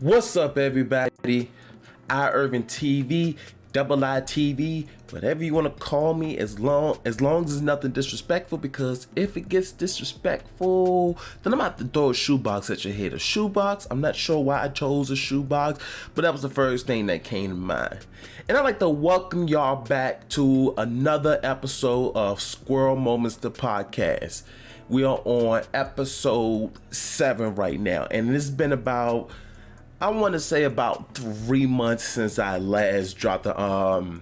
What's up, everybody? iIrvingTV, iIrvingTV, whatever you want to call me, as long as it's nothing disrespectful, because if it gets disrespectful, then I'm about to throw a shoebox at your head. A shoebox? I'm not sure why I chose a shoebox, but that was the first thing that came to mind. And I'd like to welcome y'all back to another episode of Squirrel Moments, the podcast. We are on episode 7 right now, and it's been about, I want to say, about 3 months since I last dropped the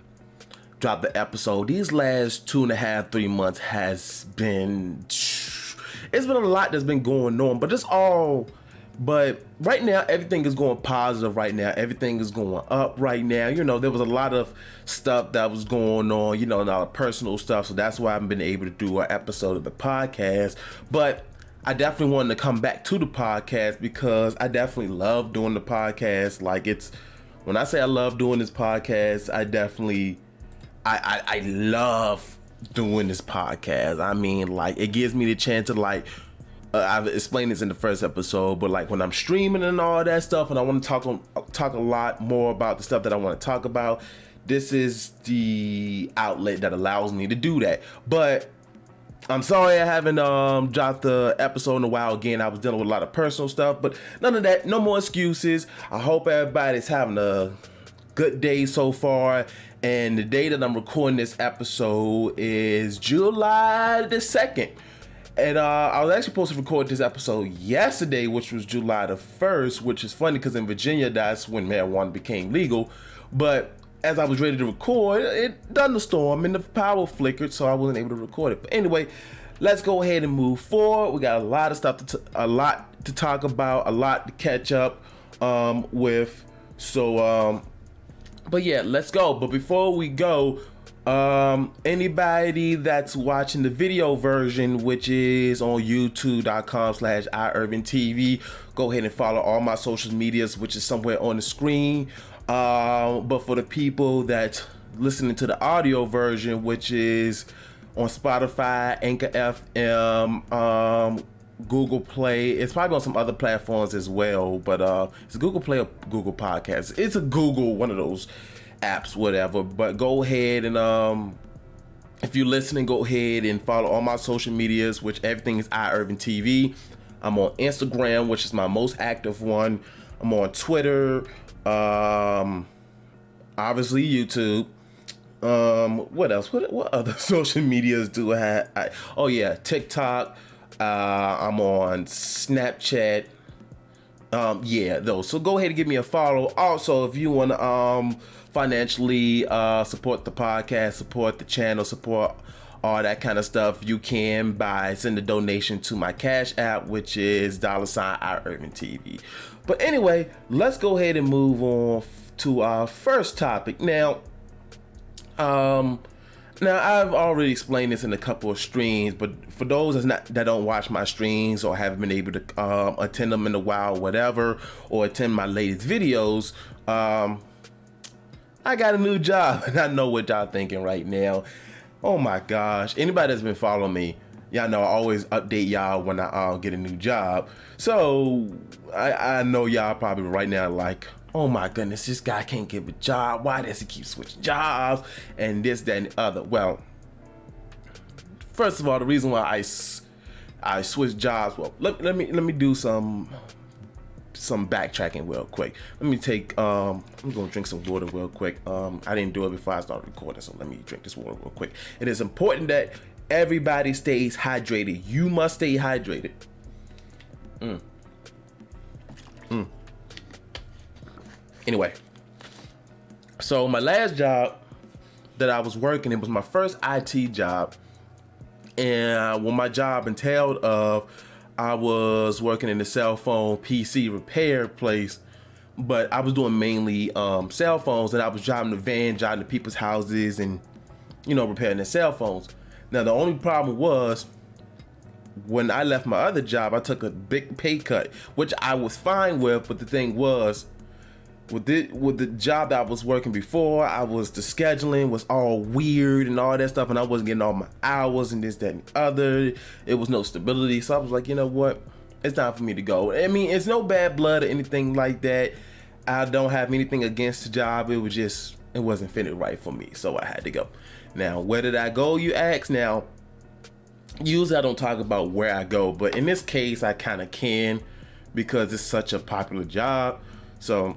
episode. These last 2.5, 3 months it's been a lot that's been going on, but right now everything is going positive. Right now everything is going up. Right now, there was a lot of stuff that was going on, a lot of personal stuff, so that's why I haven't been able to do an episode of the podcast. But I definitely wanted to come back to the podcast because I definitely love doing the podcast. When I say I love doing this podcast, I love doing this podcast. I mean, it gives me the chance to I've explained this in the first episode, but when I'm streaming and all that stuff, and I want to talk a lot more about the stuff that I want to talk about, this is the outlet that allows me to do that. But I'm sorry I haven't dropped the episode in a while. Again, I was dealing with a lot of personal stuff, but none of that, no more excuses. I hope everybody's having a good day so far. And the day that I'm recording this episode is July the 2nd. And I was actually supposed to record this episode yesterday, which was July the 1st, which is funny because in Virginia, that's when marijuana became legal. But as I was ready to record, it thunderstormed and the power flickered, so I wasn't able to record it. But anyway, let's go ahead and move forward. We got a lot of stuff a lot to talk about, a lot to catch up with. So, but yeah, let's go. But before we go, anybody that's watching the video version, which is on youtube.com/iIrvingTV, go ahead and follow all my social medias, which is somewhere on the screen. But for the people that listening to the audio version, which is on Spotify, Anchor FM, Google Play, it's probably on some other platforms as well, but it's Google Play or Google Podcasts. It's a Google, one of those apps, whatever. But go ahead and if you're listening, go ahead and follow all my social medias, which everything is iIrvingTV. I'm on Instagram, which is my most active one. I'm on Twitter, obviously YouTube. What else? What other social medias do I have? Oh yeah, TikTok. I'm on Snapchat. Yeah, those. So go ahead and give me a follow. Also, if you want to financially support the podcast, support the channel, support all that kind of stuff, you can send a donation to my Cash App, which is $iIrvingTV. But anyway, let's go ahead and move on to our first topic. Now I've already explained this in a couple of streams, but for those that don't watch my streams or haven't been able to attend them in a while, whatever, or attend my latest videos, I got a new job, and I know what y'all thinking right now. Oh my gosh. Anybody that's been following me, y'all know I always update y'all when I get a new job. So I know y'all probably right now like, oh my goodness, this guy can't get a job. Why does he keep switching jobs and this, that, and the other? Well, first of all, the reason why I switched jobs, well, let me do some backtracking real quick. Let me take I'm gonna drink some water real quick. I didn't do it before I started recording, so let me drink this water real quick. It is important that everybody stays hydrated. You must stay hydrated. Anyway, so my last job that I was working, it was my first IT job, and what my job entailed I was working in the cell phone PC repair place, but I was doing mainly cell phones, and I was driving the van, driving to people's houses and, repairing their cell phones. Now, the only problem was when I left my other job, I took a big pay cut, which I was fine with, but the thing was, with the job that I was working before, the scheduling was all weird and all that stuff, and I wasn't getting all my hours and this, that, and the other. It was no stability, so I was like, you know what? It's time for me to go. I mean, it's no bad blood or anything like that. I don't have anything against the job. It wasn't fitting right for me, so I had to go. Now, where did I go, you ask? Now, usually I don't talk about where I go, but in this case, I kind of can because it's such a popular job. So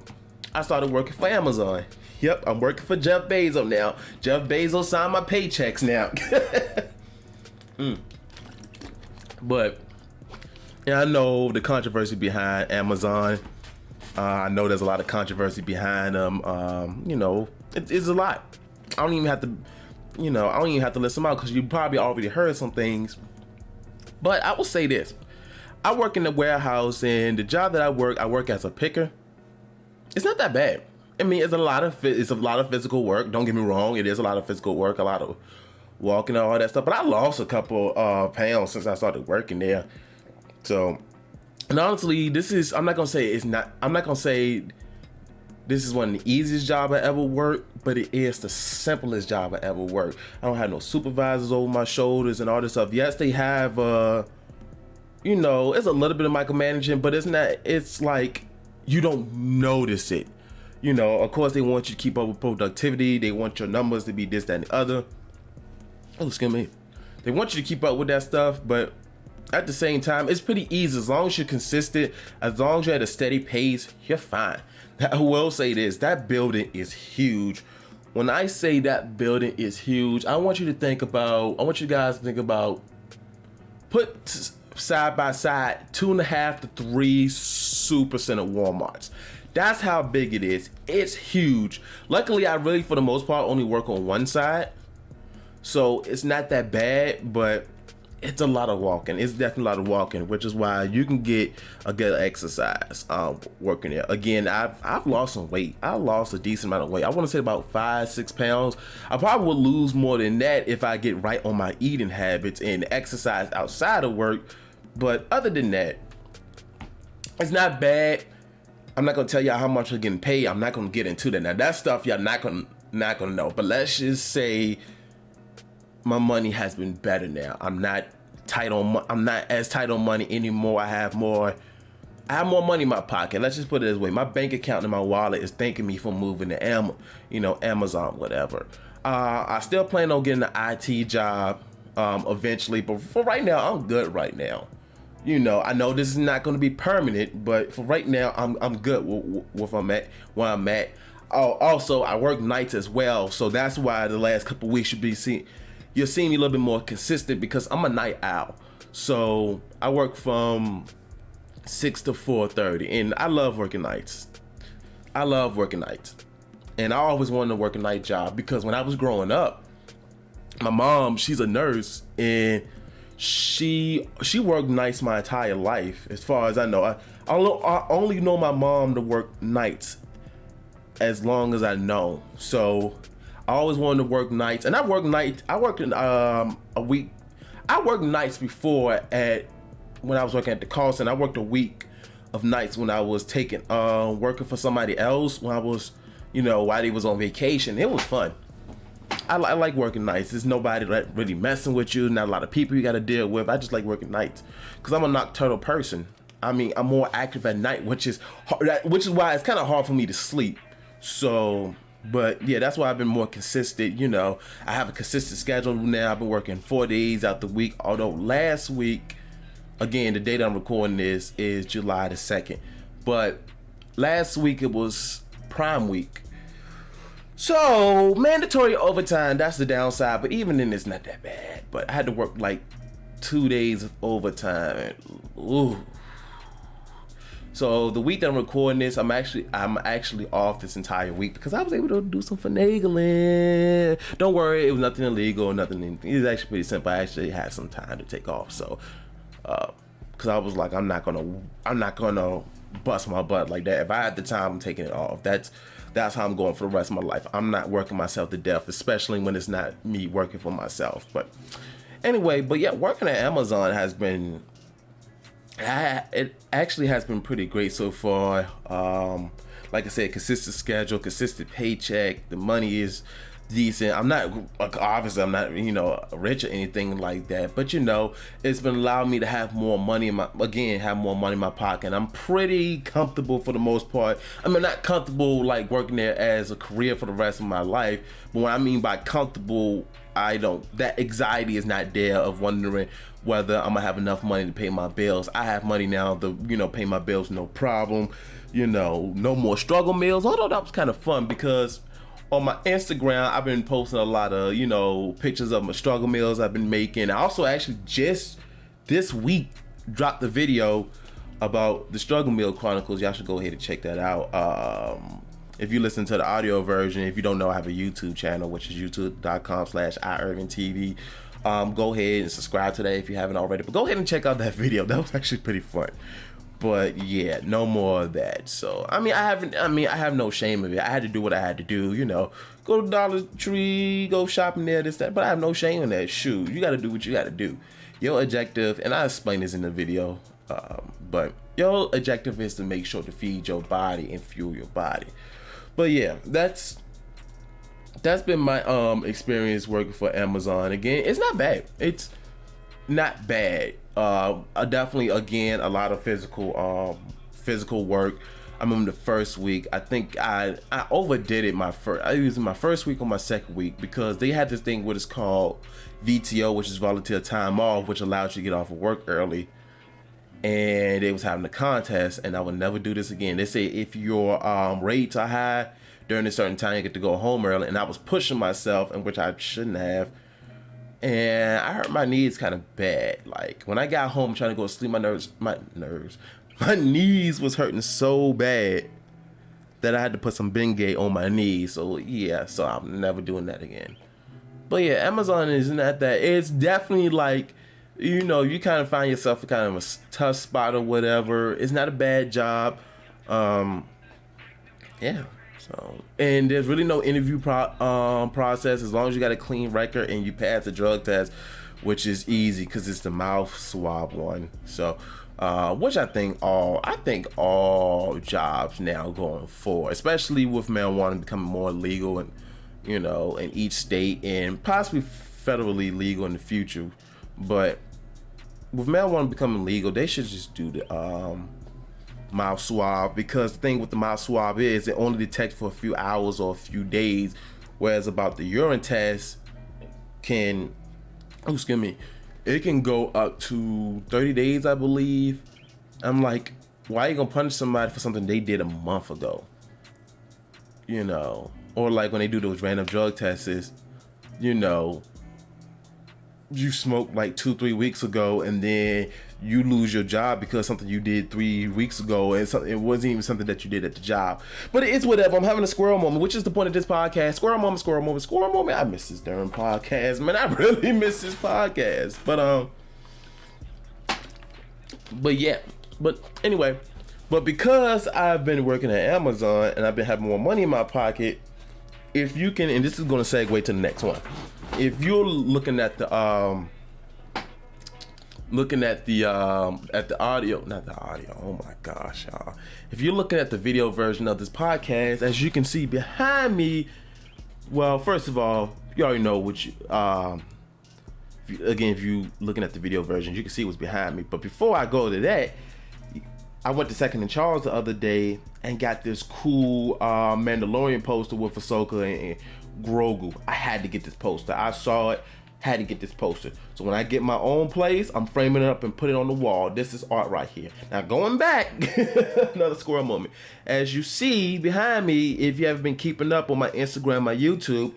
I started working for Amazon. Yep, I'm working for Jeff Bezos now. Jeff Bezos signed my paychecks now. But yeah, I know the controversy behind Amazon. I know there's a lot of controversy behind them. You know, it's a lot. I don't even have to list them out because you probably already heard some things. But I will say this: I work in the warehouse, and the job that I work as a picker. It's not that bad. I mean, it's a lot of physical work. Don't get me wrong; it is a lot of physical work, a lot of walking and all that stuff. But I lost a couple pounds since I started working there. So, and honestly, I'm not gonna say this is one of the easiest job I ever worked, but it is the simplest job I ever worked. I don't have no supervisors over my shoulders and all this stuff. Yes, they have, you know, it's a little bit of micromanaging, but it's like you don't notice it. You know, of course, they want you to keep up with productivity. They want your numbers to be this, that, and the other. Oh, excuse me. They want you to keep up with that stuff, but at the same time, it's pretty easy. As long as you're consistent, as long as you're at a steady pace, you're fine. I will say this, that building is huge. When I say that building is huge, I want you guys to think about, put side by side 2.5 to 3 Supercenter Walmarts. That's how big it is. It's huge. Luckily, I really, for the most part, only work on one side. So it's not that bad, but it's a lot of walking. It's definitely a lot of walking, which is why you can get a good exercise working there. Again, I've lost some weight. I lost a decent amount of weight. I want to say about 5-6 pounds. I probably will lose more than that if I get right on my eating habits and exercise outside of work. But other than that, it's not bad. I'm not gonna tell y'all how much I'm getting paid. I'm not gonna get into that. Now that stuff y'all not gonna know. But let's just say my money has been better now. I'm not as tight on money anymore. I have more money in my pocket. Let's just put it this way: my bank account and my wallet is thanking me for moving to Amazon, whatever. I still plan on getting an IT job eventually, but for right now, I'm good right now. You know, I know this is not going to be permanent, but for right now, I'm good with where I'm at. Oh, also, I work nights as well, so that's why the last couple weeks you're seeing me a little bit more consistent because I'm a night owl. So I work from 6 to 4:30, and I love working nights. And I always wanted to work a night job because when I was growing up, my mom, she's a nurse, and she worked nights my entire life. As far as I know, I only know my mom to work nights as long as I know. So I always wanted to work nights, and I worked nights. I worked in a week. I worked nights before when I was working at the call center. I worked a week of nights when I was working for somebody else when I was, while they was on vacation. It was fun. I like working nights. There's nobody that really messing with you. Not a lot of people you got to deal with. I just like working nights because I'm a nocturnal person. I mean, I'm more active at night, which is why it's kind of hard for me to sleep. So, but yeah, that's why I've been more consistent. I have a consistent schedule now. I've been working 4 days out the week. Although last week, again, the date I'm recording this is July the 2nd. But last week it was Prime Week. So, mandatory overtime, that's the downside, but even then it's not that bad. But I had to work like 2 days of overtime. Ooh. So the week that I'm recording this, I'm actually off this entire week because I was able to do some finagling. Don't worry, it was nothing illegal, nothing. It was actually pretty simple. I actually had some time to take off. So, because I was like, I'm not gonna bust my butt like that. If I had the time, I'm taking it off. That's how I'm going for the rest of my life. I'm not working myself to death, especially when it's not me working for myself. But anyway, working at Amazon it actually has been pretty great so far. Like I said, consistent schedule, consistent paycheck. The money is decent. I'm not, obviously I'm not, you know, rich or anything like that, but you know, it's been allowing me to have more money in my, have more money in my pocket. I'm pretty comfortable for the most part. I mean, not comfortable like working there as a career for the rest of my life, but what I mean by comfortable, that anxiety is not there of wondering whether I'm gonna have enough money to pay my bills. I have money now to, you know, pay my bills no problem. You know, no more struggle meals. Although that was kind of fun because on my Instagram, I've been posting a lot of, you know, pictures of my struggle meals I've been making. I also actually just this week dropped the video about the Struggle Meal Chronicles. Y'all should go ahead and check that out. If you listen to the audio version, if you don't know, I have a YouTube channel, which is youtube.com/iIrvingTV. Go ahead and subscribe to that if you haven't already. But go ahead and check out that video. That was actually pretty fun. But yeah, no more of that. So I have no shame of it. I had to do what I had to do, you know. Go to Dollar Tree, go shopping there, this, that. But I have no shame in that. Shoot, you gotta do what you gotta do. Your objective, and I explained this in the video, but your objective is to make sure to feed your body and fuel your body. But yeah, that's been my experience working for Amazon. Again, it's not bad. It's not bad. Definitely, again, a lot of physical work. I remember the first week, I think I overdid it. I used my first week or my second week because they had this thing what is called VTO, which is volunteer time off, which allows you to get off of work early. And they was having a contest, and I would never do this again. They say if your rates are high during a certain time, you get to go home early. And I was pushing myself, and which I shouldn't have. And I hurt my knees kind of bad. Like when I got home trying to go to sleep, my knees was hurting so bad that I had to put some Bengay on my knees. So yeah, so I'm never doing that again. But yeah, Amazon is not that. It's definitely like, you know, you kind of find yourself in kind of a tough spot or whatever. It's not a bad job. Yeah. So, and there's really no interview process as long as you got a clean record and you pass the drug test, which is easy because it's the mouth swab one. So, which I think all jobs now going forward, especially with marijuana becoming more legal and, you know, in each state and possibly federally legal in the future. But with marijuana becoming legal, they should just do the mouth swab, because the thing with the mouth swab is it only detects for a few hours or a few days, whereas about the urine test it can go up to 30 days, I believe. I'm like, why are you gonna punish somebody for something they did a month ago? You know, or like when they do those random drug tests, you know, you smoked like 2-3 weeks ago and then you lose your job because something you did 3 weeks ago and it wasn't even something that you did at the job. But it's whatever. I'm having a squirrel moment, which is the point of this podcast. Squirrel moment, squirrel moment, squirrel moment. I miss this darn podcast, man. I really miss this podcast. But yeah. But anyway, but because I've been working at Amazon and I've been having more money in my pocket, if you can, and this is going to segue to the next one. If you're looking at the audio, not the audio, oh my gosh, y'all. If you're looking at the video version of this podcast, as you can see behind me, well, first of all, you already know what if you're looking at the video version, you can see what's behind me. But before I go to that, I went to Second and Charles the other day and got this cool Mandalorian poster with Ahsoka and Grogu. I had to get this poster. I saw it, had to get this poster. So when I get my own place, I'm framing it up and put it on the wall. This is art right here. Now going back, another squirrel moment. As you see behind me, if you haven't been keeping up on my Instagram, my YouTube,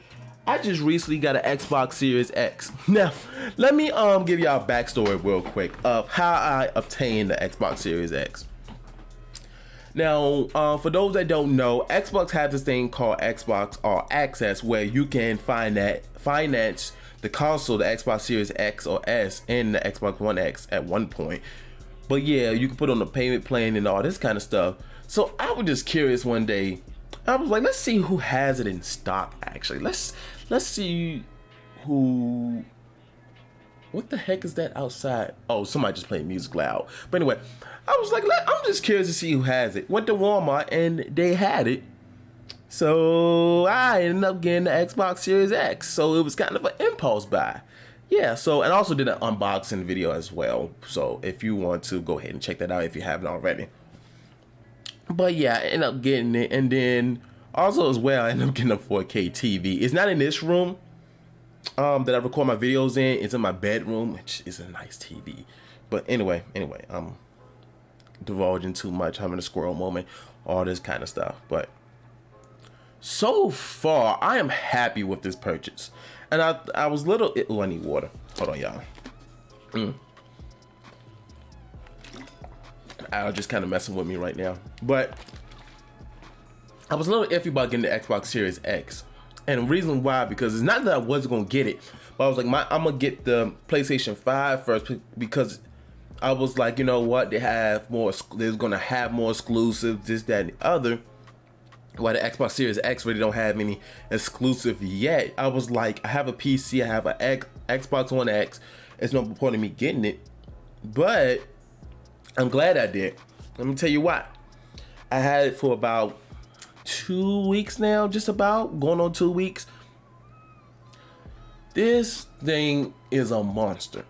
I just recently got an Xbox Series X. Now, let me give y'all a backstory real quick of how I obtained the Xbox Series X. Now, for those that don't know, Xbox has this thing called Xbox All Access, where you can finance the console, the Xbox Series X or S, and the Xbox One X at one point. But yeah, you can put on the payment plan and all this kind of stuff. So I was just curious one day. I was like, let's see who has it in stock. Actually, let's see who. What the heck is that outside? Oh, somebody just playing music loud. But anyway, I was like, I'm just curious to see who has it. Went to Walmart and they had it. So I ended up getting the Xbox Series X. So it was kind of an impulse buy. Yeah, so, and I also did an unboxing video as well. So if you want to, go ahead and check that out if you haven't already. But yeah, I ended up getting it. And then also as well, I ended up getting a 4K TV. It's not in this room that I record my videos in. It's in my bedroom, which is a nice TV. But anyway, I'm divulging too much, having a squirrel moment, all this kind of stuff. But so far, I am happy with this purchase. And I was little, I need water. Hold on, y'all. Al just kind of messing with me right now. But I was a little iffy about getting the Xbox Series X. And the reason why, because it's not that I wasn't going to get it, but I was like, I'm going to get the PlayStation 5 first, because I was like, you know what, they're going to have more exclusives, this, that, and the other. While the Xbox Series X really don't have any exclusive yet. I was like, I have a PC, I have an Xbox One X. It's no point in me getting it. But I'm glad I did. Let me tell you why. I had it for about 2 weeks now, just about, going on 2 weeks. This thing is a monster.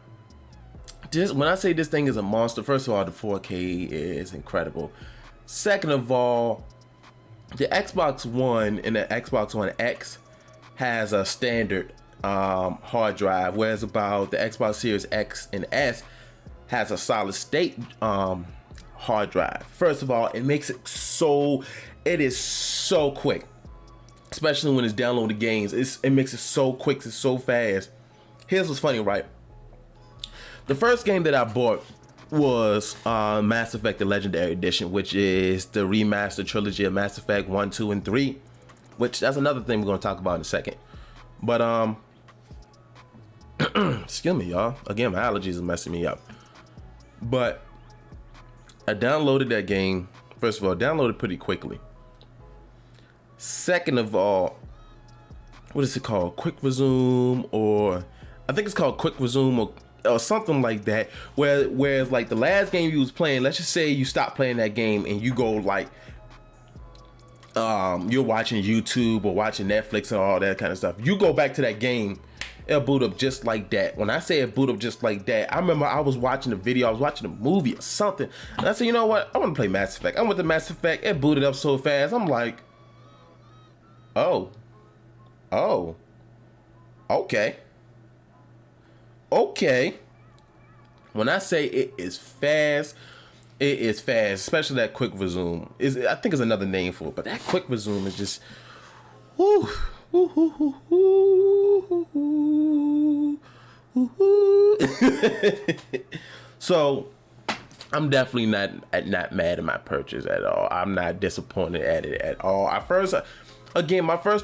When I say this thing is a monster, first of all, the 4K is incredible. Second of all, the Xbox One and the Xbox One X has a standard hard drive, whereas about the Xbox Series X and S has a solid state hard drive. First of all, it makes it so quick, especially when it's downloading games. It makes it so quick, it's so fast. Here's what's funny, right? The first game that I bought was Mass Effect: The Legendary Edition, which is the remastered trilogy of Mass Effect 1, 2, and 3, which that's another thing we're going to talk about in a second. But excuse me, y'all. Again, my allergies are messing me up. But I downloaded that game. First of all, downloaded pretty quickly. Second of all, what is it called? Quick Resume, or I think it's called Quick Resume, or something like that, whereas like the last game you was playing, let's just say you stop playing that game and you go like you're watching YouTube or watching Netflix and all that kind of stuff, you go back to that game, it'll boot up just like that. When I say it boot up just like that, I remember I was watching a video, I was watching a movie or something, and I said, you know what, I want to play Mass Effect. I went to Mass Effect, it booted up so fast, I'm like, oh, okay. When I say it is fast, especially that quick resume. I think it's another name for it, but that quick resume is just, whoo. So I'm definitely not mad at my purchase at all. I'm not disappointed at it at all. My first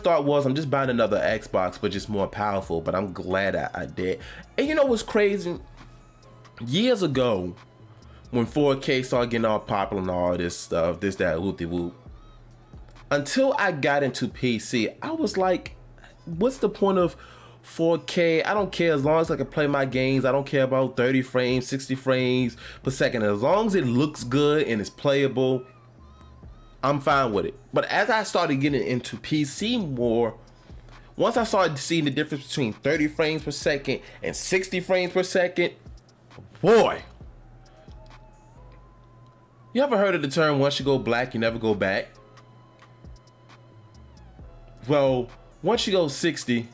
thought was I'm just buying another Xbox, but just more powerful. But I'm glad I did. And you know what's crazy? Years ago, when 4K started getting all popular and all this stuff, this, that, whoop-de-whoop, until I got into PC, I was like, what's the point of 4K? I don't care, as long as I can play my games. I don't care about 30 frames, 60 frames per second. As long as it looks good and it's playable, I'm fine with it. But as I started getting into PC more, once I started seeing the difference between 30 frames per second and 60 frames per second, boy. You ever heard of the term, once you go black, you never go back? Well, once you go 60,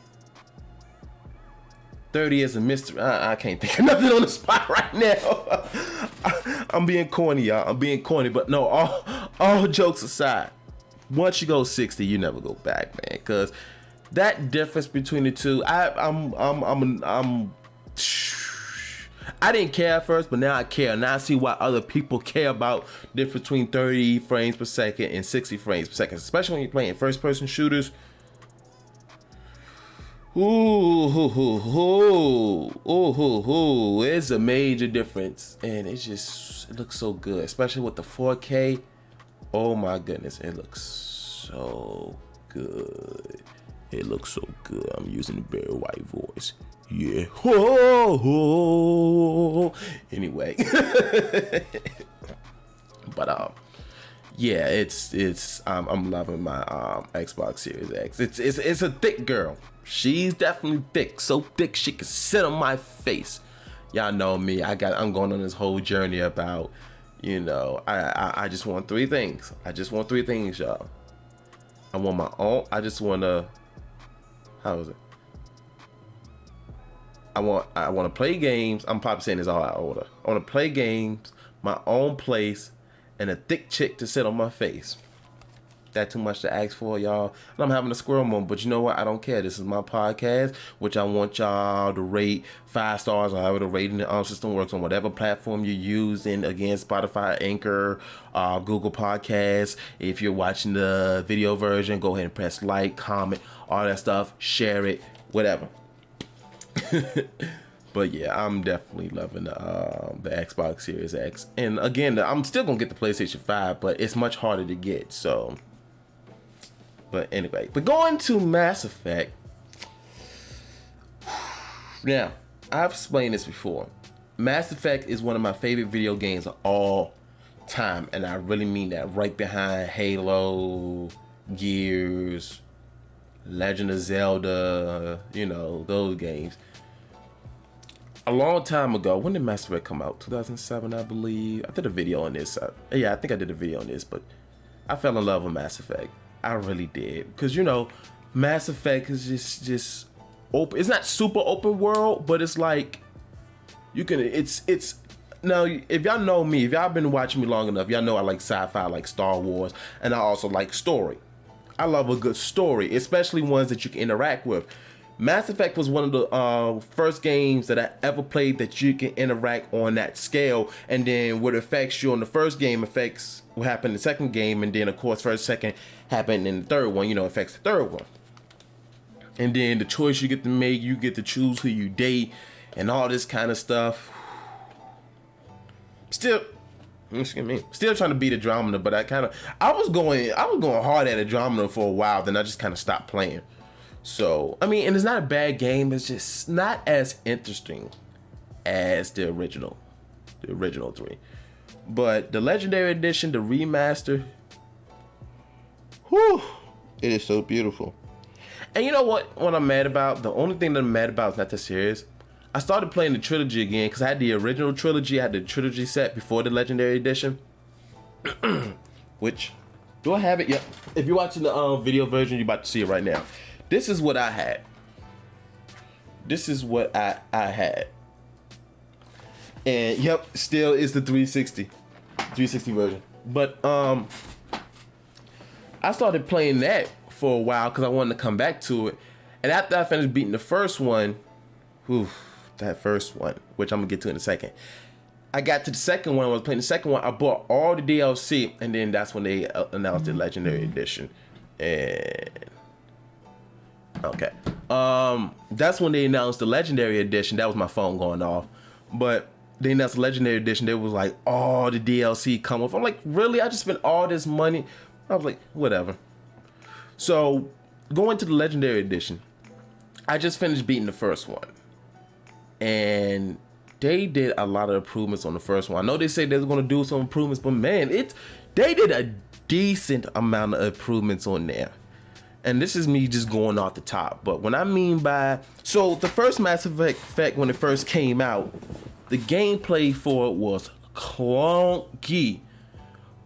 30 is a mystery. I can't think of nothing on the spot right now. I'm being corny, y'all. I'm being corny, but no, all jokes aside, once you go 60, you never go back, man. Because that difference between the two, I didn't care at first, but now I care. Now I see why other people care about the difference between 30 frames per second and 60 frames per second, especially when you're playing first-person shooters. It's a major difference, and it looks so good, especially with the 4K. Oh my goodness, it looks so good. It looks so good. I'm using the very white voice. Yeah. Anyway. But yeah, I'm loving my Xbox Series X. It's a thick girl. She's definitely thick, so thick she can sit on my face. Y'all know me. I'm going on this whole journey about, I just want three things. I just want three things, y'all. I want my own. I just want to. How is it? I want to play games. I'm probably saying this all out of order. I want to play games, my own place, and a thick chick to sit on my face. That too much to ask for, y'all. And I'm having a squirrel moment, but you know what? I don't care. This is my podcast, which I want y'all to rate 5 stars, or however the rating system works on whatever platform you're using. Again, Spotify, Anchor, Google Podcasts. If you're watching the video version, go ahead and press like, comment, all that stuff. Share it, whatever. But yeah, I'm definitely loving the Xbox Series X. And again, I'm still gonna get the PlayStation 5, but it's much harder to get. So, but anyway, but going to Mass Effect. Now, I've explained this before. Mass Effect is one of my favorite video games of all time, and I really mean that. Right behind Halo, Gears, Legend of Zelda, those games. A long time ago, when did Mass Effect come out? 2007, I believe. I did a video on this. Yeah, I think I did a video on this, but I fell in love with Mass Effect. I really did. Because, Mass Effect is just open. It's not super open world, but it's like, now, if y'all know me, if y'all been watching me long enough, y'all know I like sci-fi, I like Star Wars, and I also like story. I love a good story, especially ones that you can interact with. Mass Effect was one of the first games that I ever played that you can interact on that scale, and then what affects you on the first game affects what happened in the second game, and then of course first, second happened in the third one, affects the third one. And then the choice you get to make, you get to choose who you date, and all this kind of stuff. Still trying to beat Andromeda, but I was going hard at Andromeda for a while, then I just kind of stopped playing. So, and it's not a bad game, it's just not as interesting as the original 3. But the Legendary Edition, the remaster, whew, it is so beautiful. And you know what I'm mad about? The only thing that I'm mad about is not the series. I started playing the trilogy again, because I had the original trilogy, I had the trilogy set before the Legendary Edition. Which, do I have it? Yep. If you're watching the video version, you're about to see it right now. This is what I had. This is what I had. And yep, still is the 360 version. But I started playing that for a while because I wanted to come back to it. And after I finished beating the first one, that first one, which I'm gonna get to in a second, I got to the second one. I was playing the second one. I bought all the DLC, and then that's when they announced the Legendary Edition. And okay, that's when they announced the Legendary Edition. That was my phone going off. But they announced the Legendary Edition. They was like, all the DLC come with. I'm like, really? I just spent all this money? I was like, whatever. So going to the Legendary Edition, I just finished beating the first one, and they did a lot of improvements on the first one. I know they said they were going to do some improvements, but man, they did a decent amount of improvements on there. And this is me just going off the top. But when I mean by, so the first Mass Effect, when it first came out, the gameplay for it was clunky.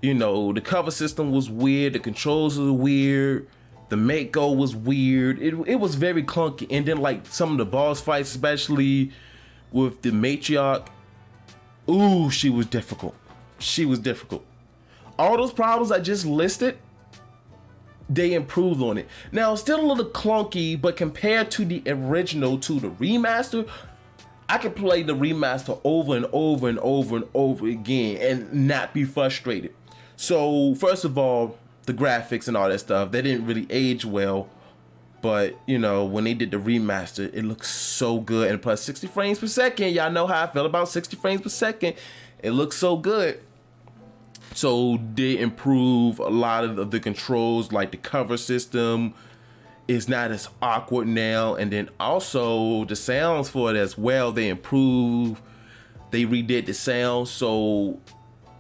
The cover system was weird. The controls were weird. The Mako was weird. It was very clunky. And then like some of the boss fights, especially with the matriarch, ooh, she was difficult. All those problems I just listed, they improved on it. Now, still a little clunky, but compared to the original, to the remaster, I could play the remaster over and over and over and over again and not be frustrated. So, first of all, the graphics and all that stuff, they didn't really age well. But, when they did the remaster, it looks so good. And plus 60 frames per second, y'all know how I feel about 60 frames per second. It looks so good. So they improve a lot of the controls, like the cover system is not as awkward now. And then also the sounds for it as well, they improve. They redid the sound. So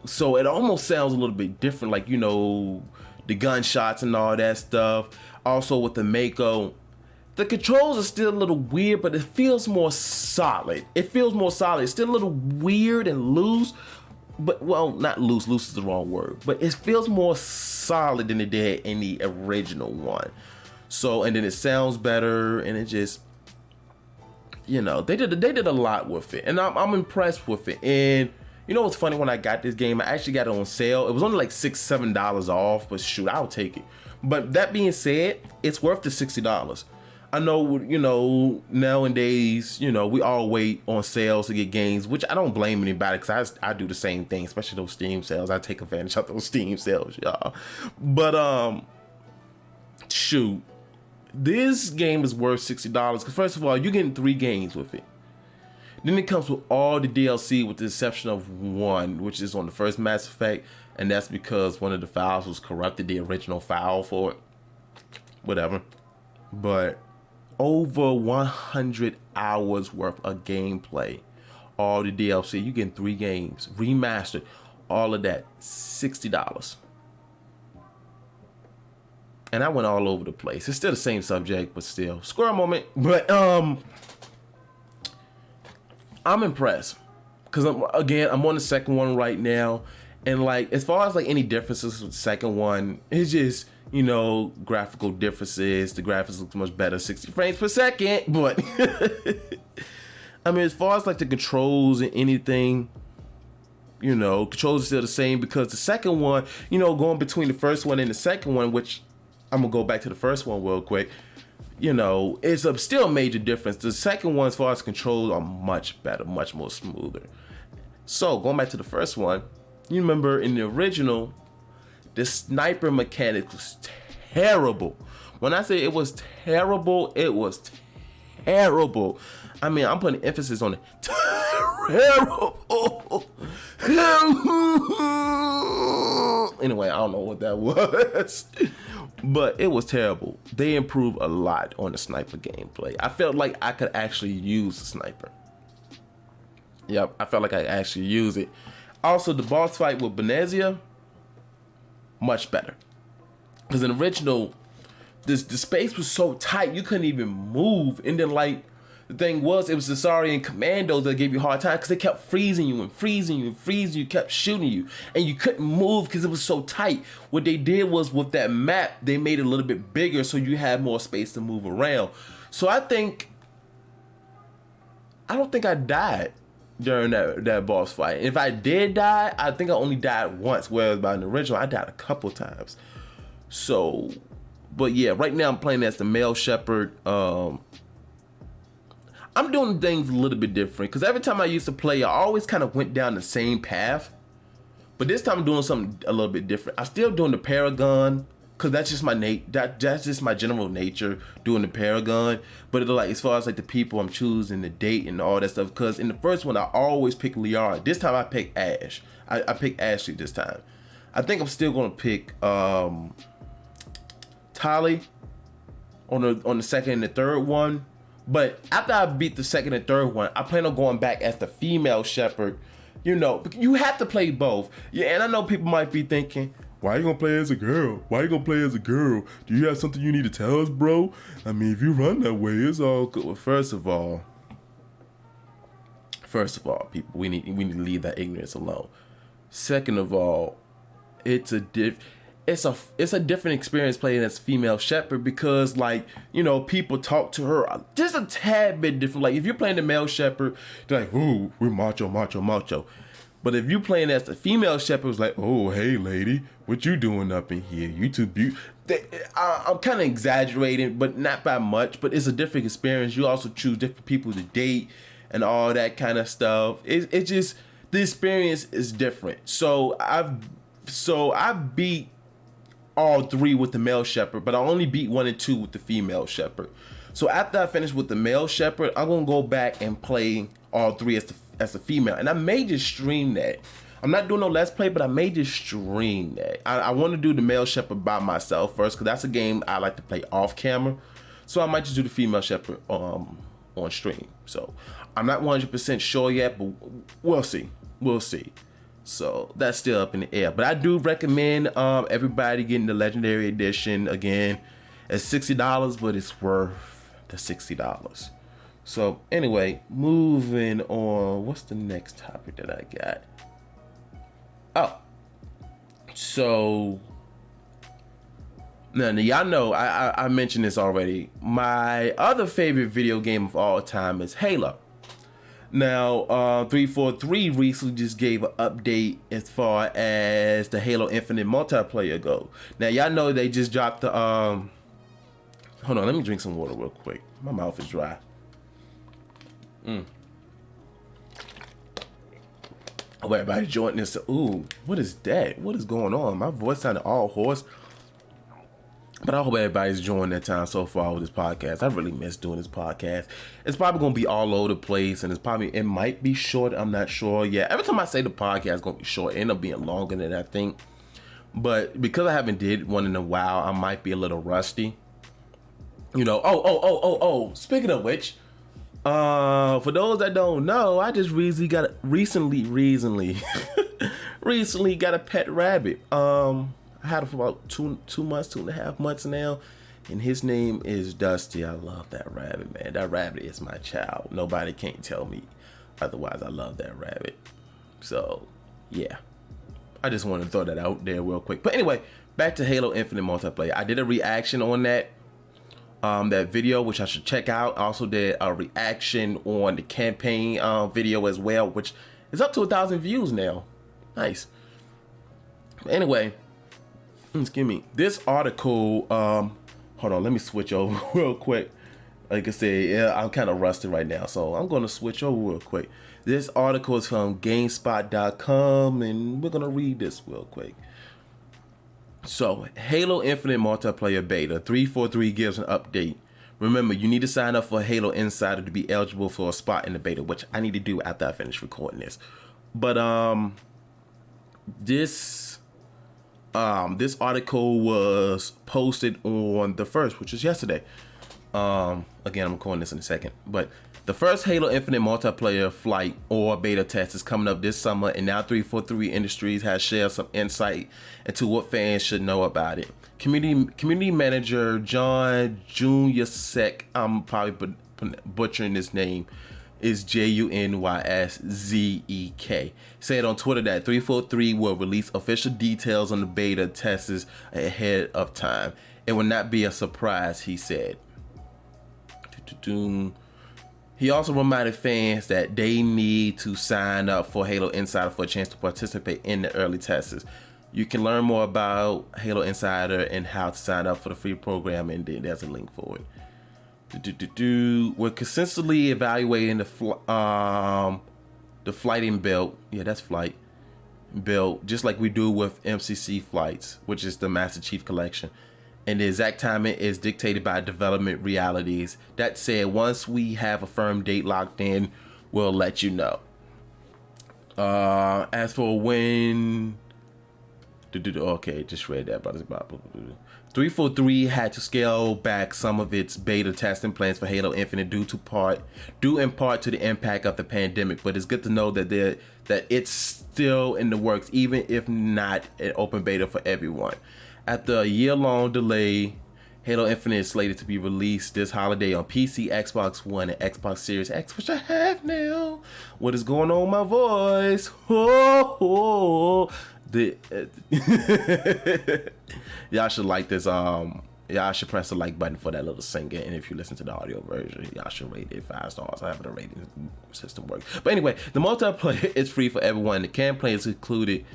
So it almost sounds a little bit different, like, you know, the gunshots and all that stuff. Also with the Mako, the controls are still a little weird, but it feels more solid. It feels more solid. It's still a little weird and loose, but, well, not loose. Loose is the wrong word. But it feels more solid than it did in the original one. So, and then it sounds better, and it just, you know, they did a lot with it, and I'm impressed with it. And you know what's funny? When I got this game, I actually got it on sale. It was only like $6-7 off, but shoot, I'll take it. But that being said, it's worth the $60. I know, you know, nowadays, you know, we all wait on sales to get games, which I don't blame anybody, because I do the same thing, especially those Steam sales. I take advantage of those Steam sales, y'all. But shoot, this game is worth $60 because, first of all, you're getting 3 games with it. Then it comes with all the DLC with the exception of one, which is on the first Mass Effect, and that's because one of the files was corrupted, the original file for it. Whatever. But over 100 hours worth of gameplay, all the DLC, you getting 3 games, remastered, all of that, $60. And I went all over the place. It's still the same subject, but still. Squirrel moment. But I'm impressed. Because I'm on the second one right now. And like, as far as like any differences with the second one, it's just, you know, graphical differences. The graphics look much better, 60 frames per second. But I mean, as far as like the controls and anything, you know, controls are still the same, because the second one, you know, going between the first one and the second one, which I'm gonna go back to the first one real quick, you know, it's still a major difference. The second one, as far as controls, are much better, much more smoother. So going back to the first one, you remember in the original, the sniper mechanic was terrible. When I say it was terrible, it was terrible. I mean, I'm putting emphasis on it. Terrible. Anyway, I don't know what that was. But it was terrible. They improved a lot on the sniper gameplay. I felt like I could actually use the sniper. Yep, I felt like I could actually use it. Also, the boss fight with Benezia, much better. Because in the original, the space was so tight, you couldn't even move. And then, like, the thing was, it was the Saurian commandos that gave you a hard time, because they kept freezing you and freezing you and freezing you, kept shooting you, and you couldn't move because it was so tight. What they did was, with that map, they made it a little bit bigger so you had more space to move around. So I don't think I died during that boss fight. And if I did die, I think I only died once, whereas by the original, I died a couple times. So, but yeah, right now I'm playing as the male shepherd. I'm doing things a little bit different, because every time I used to play, I always kind of went down the same path. But this time I'm doing something a little bit different. I'm still doing the Paragon, because that's just my that's just my general nature, doing the Paragon. But it's like, as far as like the people I'm choosing, the date and all that stuff, because in the first one I always pick Liara. This time I pick Ash. I picked Ashley this time. I think I'm still gonna pick Tali on the second and the third one. But after I beat the second and third one, I plan on going back as the female shepherd. You know, you have to play both. Yeah, and I know people might be thinking, why are you gonna play as a girl? Why are you gonna play as a girl? Do you have something you need to tell us, bro? I mean, if you run that way, it's all good. Well, first of all, people, we need to leave that ignorance alone. Second of all, it's a different experience playing as female shepherd, because, like, you know, people talk to her just a tad bit different. Like, if you're playing the male shepherd, they're like, ooh, we're macho, macho, macho. But if you're playing as the female shepherd, it's like, oh, hey, lady, what you doing up in here? You too beautiful. I'm kind of exaggerating, but not by much. But it's a different experience. You also choose different people to date and all that kind of stuff. It's just, the experience is different. So I beat all 3 with the male shepherd, but I only beat 1 and 2 with the female shepherd. So after I finish with the male shepherd, I'm gonna go back and play all 3 as the female, and I may just stream that. I'm not doing no let's play, but I may just stream that. I want to do the male shepherd by myself first, because that's a game I like to play off camera. So I might just do the female shepherd on stream. So I'm not 100% sure yet, but we'll see. So that's still up in the air. But I do recommend everybody getting the Legendary Edition. Again, it's $60, but it's worth the $60. So anyway, moving on. What's the next topic that I got? Oh, so now y'all know I mentioned this already. My other favorite video game of all time is Halo. Now, 343 recently just gave an update as far as the Halo Infinite multiplayer go. Now, y'all know they just dropped the hold on, let me drink some water real quick. My mouth is dry. Oh, everybody joining this. Ooh, what is that? What is going on? My voice sounded all hoarse. But I hope everybody's enjoying their time so far with this podcast. I really miss doing this podcast. It's probably gonna be all over the place, and it might be short. I'm not sure. Yeah, every time I say the podcast is gonna be short, it end up being longer than I think. But because I haven't did one in a while, I might be a little rusty. You know. Oh. Speaking of which, for those that don't know, I just recently got a pet rabbit. I had him for about two months, 2.5 months now, and his name is Dusty. I love that rabbit, man. That rabbit is my child. Nobody can't tell me otherwise. I love that rabbit. So, yeah. I just want to throw that out there real quick. But anyway, back to Halo Infinite multiplayer. I did a reaction on that video, which I should check out. I also did a reaction on the campaign video as well, which is up to 1,000 views now. Nice. Anyway. Excuse me. This article, hold on, let me switch over real quick. Like I said, yeah, I'm kind of rusty right now, so I'm going to switch over real quick. This article is from GameSpot.com, and we're going to read this real quick. So, Halo Infinite Multiplayer Beta 343 gives an update. Remember, you need to sign up for Halo Insider to be eligible for a spot in the beta, which I need to do after I finish recording this. But, this article was posted on the 1st, which is yesterday. Again, I'm recording this in a second. But the first Halo Infinite multiplayer flight or beta test is coming up this summer, and now 343 Industries has shared some insight into what fans should know about it. Community manager John Junyasek, I'm probably butchering this name, is Junyszek, said on Twitter that 343 will release official details on the beta tests ahead of time. It will not be a surprise, he said. He also reminded fans that they need to sign up for Halo Insider for a chance to participate in the early tests. You can learn more about Halo Insider and how to sign up for the free program, and then there's a link for it. We're consistently evaluating the flighting build. Yeah, that's flight build, just like we do with MCC flights, which is the Master Chief Collection. And the exact timing is dictated by development realities. That said, once we have a firm date locked in, we'll let you know. As for when... Okay, just read that. But 343 had to scale back some of its beta testing plans for Halo Infinite due in part to the impact of the pandemic. But it's good to know that it's still in the works, even if not an open beta for everyone. After a year-long delay, Halo Infinite is slated to be released this holiday on PC, Xbox One, and Xbox Series X, which I have now. What is going on with my voice? Y'all should like this. Y'all should press the like button for that little singer, and if you listen to the audio version, y'all should rate it 5 stars. I have the rating system work. But anyway, the multiplayer is free for everyone. The campaign is included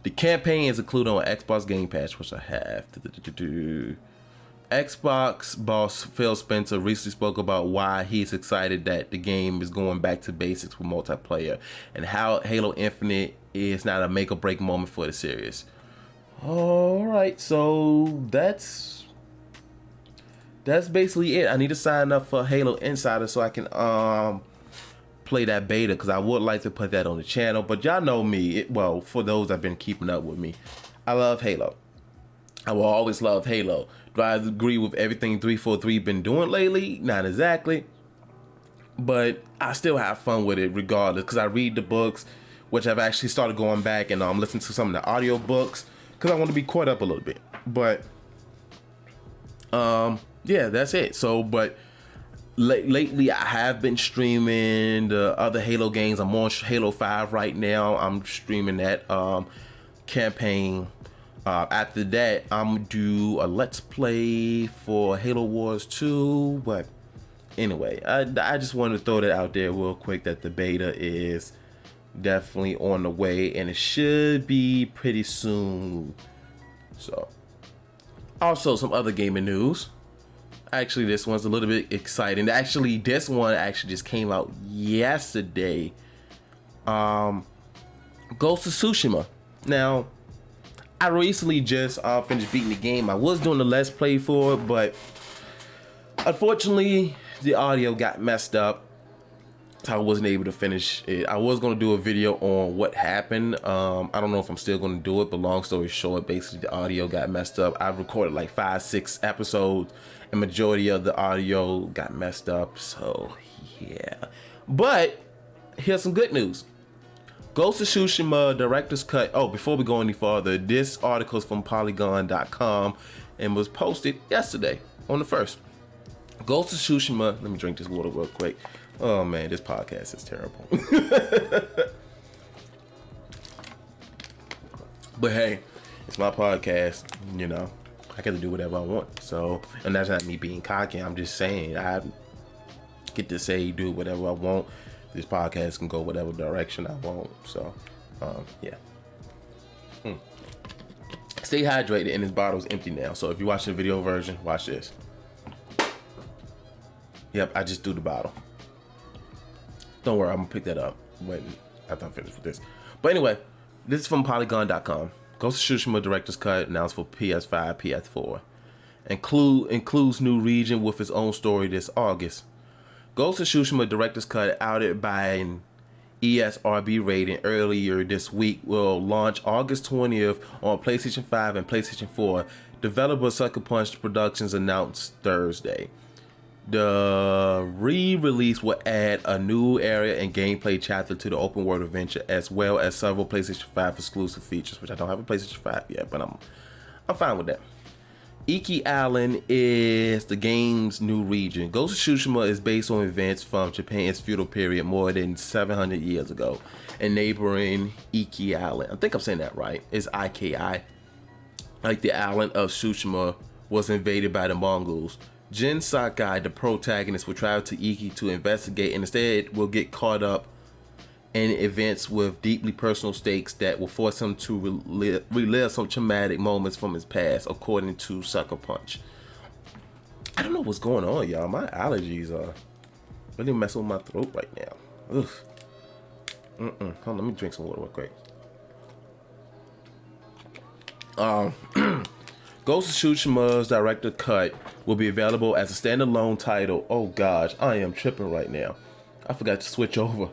on Xbox Game Pass, which I have. Xbox boss Phil Spencer recently spoke about why he's excited that the game is going back to basics with multiplayer, and how Halo Infinite is not a make or break moment for the series. Alright, so that's basically it. I need to sign up for Halo Insider so I can play that beta, because I would like to put that on the channel. But y'all know me, well, for those that have been keeping up with me, I love Halo. I will always love Halo. Do I agree with everything 343 been doing lately? Not exactly. But I still have fun with it regardless, because I read the books, which I've actually started going back and listening to some of the audio books because I want to be caught up a little bit. But yeah, that's it. So, but lately I have been streaming the other Halo games. I'm on Halo 5 right now. I'm streaming that campaign. After that, I'm gonna do a Let's Play for Halo Wars 2. But anyway, I just wanted to throw that out there real quick that the beta is definitely on the way and it should be pretty soon. So, also some other gaming news. Actually, this one's a little bit exciting. Actually, this one actually just came out yesterday. Ghost of Tsushima. Now, I recently just finished beating the game. I was doing the Let's Play for it, but unfortunately, the audio got messed up, so I wasn't able to finish it. I was going to do a video on what happened. I don't know if I'm still going to do it, but long story short, basically the audio got messed up. I've recorded like 5-6 episodes, and majority of the audio got messed up, so yeah. But here's some good news. Ghost of Tsushima Director's Cut. Oh, before we go any farther, this article is from Polygon.com and was posted yesterday on the 1st. Ghost of Tsushima. Let me drink this water real quick. Oh man, this podcast is terrible. But hey, it's my podcast. You know, I get to do whatever I want. So, and that's not me being cocky. I'm just saying I get to say do whatever I want. This podcast can go whatever direction I want. So, yeah. Stay hydrated, and this bottle's empty now. So if you're watching the video version, watch this. Yep, I just threw the bottle. Don't worry, I'm gonna pick that up when after I'm finished with this. But anyway, this is from Polygon.com. Ghost of Tsushima Director's Cut announced for PS5, PS4. Includes new region with its own story this August. Ghost of Tsushima Director's Cut, outed by an ESRB rating earlier this week, will launch August 20th on PlayStation 5 and PlayStation 4. Developer Sucker Punch Productions announced Thursday. The re-release will add a new area and gameplay chapter to the open world adventure, as well as several PlayStation 5 exclusive features, which I don't have a PlayStation 5 yet, but I'm fine with that. Iki Island is the game's new region. Ghost of Tsushima is based on events from Japan's feudal period more than 700 years ago, and neighboring Iki Island, I think I'm saying that right, is IKI, like the island of Tsushima, was invaded by the Mongols. Jin Sakai, the protagonist, will travel to Iki to investigate, and instead will get caught up in events with deeply personal stakes that will force him to relive some traumatic moments from his past, according to Sucker Punch. I don't know what's going on, y'all. My allergies are really messing with my throat right now. Ugh. Hold on, let me drink some water real quick. Ghost of Tsushima's Director Cut will be available as a standalone title. Oh gosh, I am tripping right now. I forgot to switch over.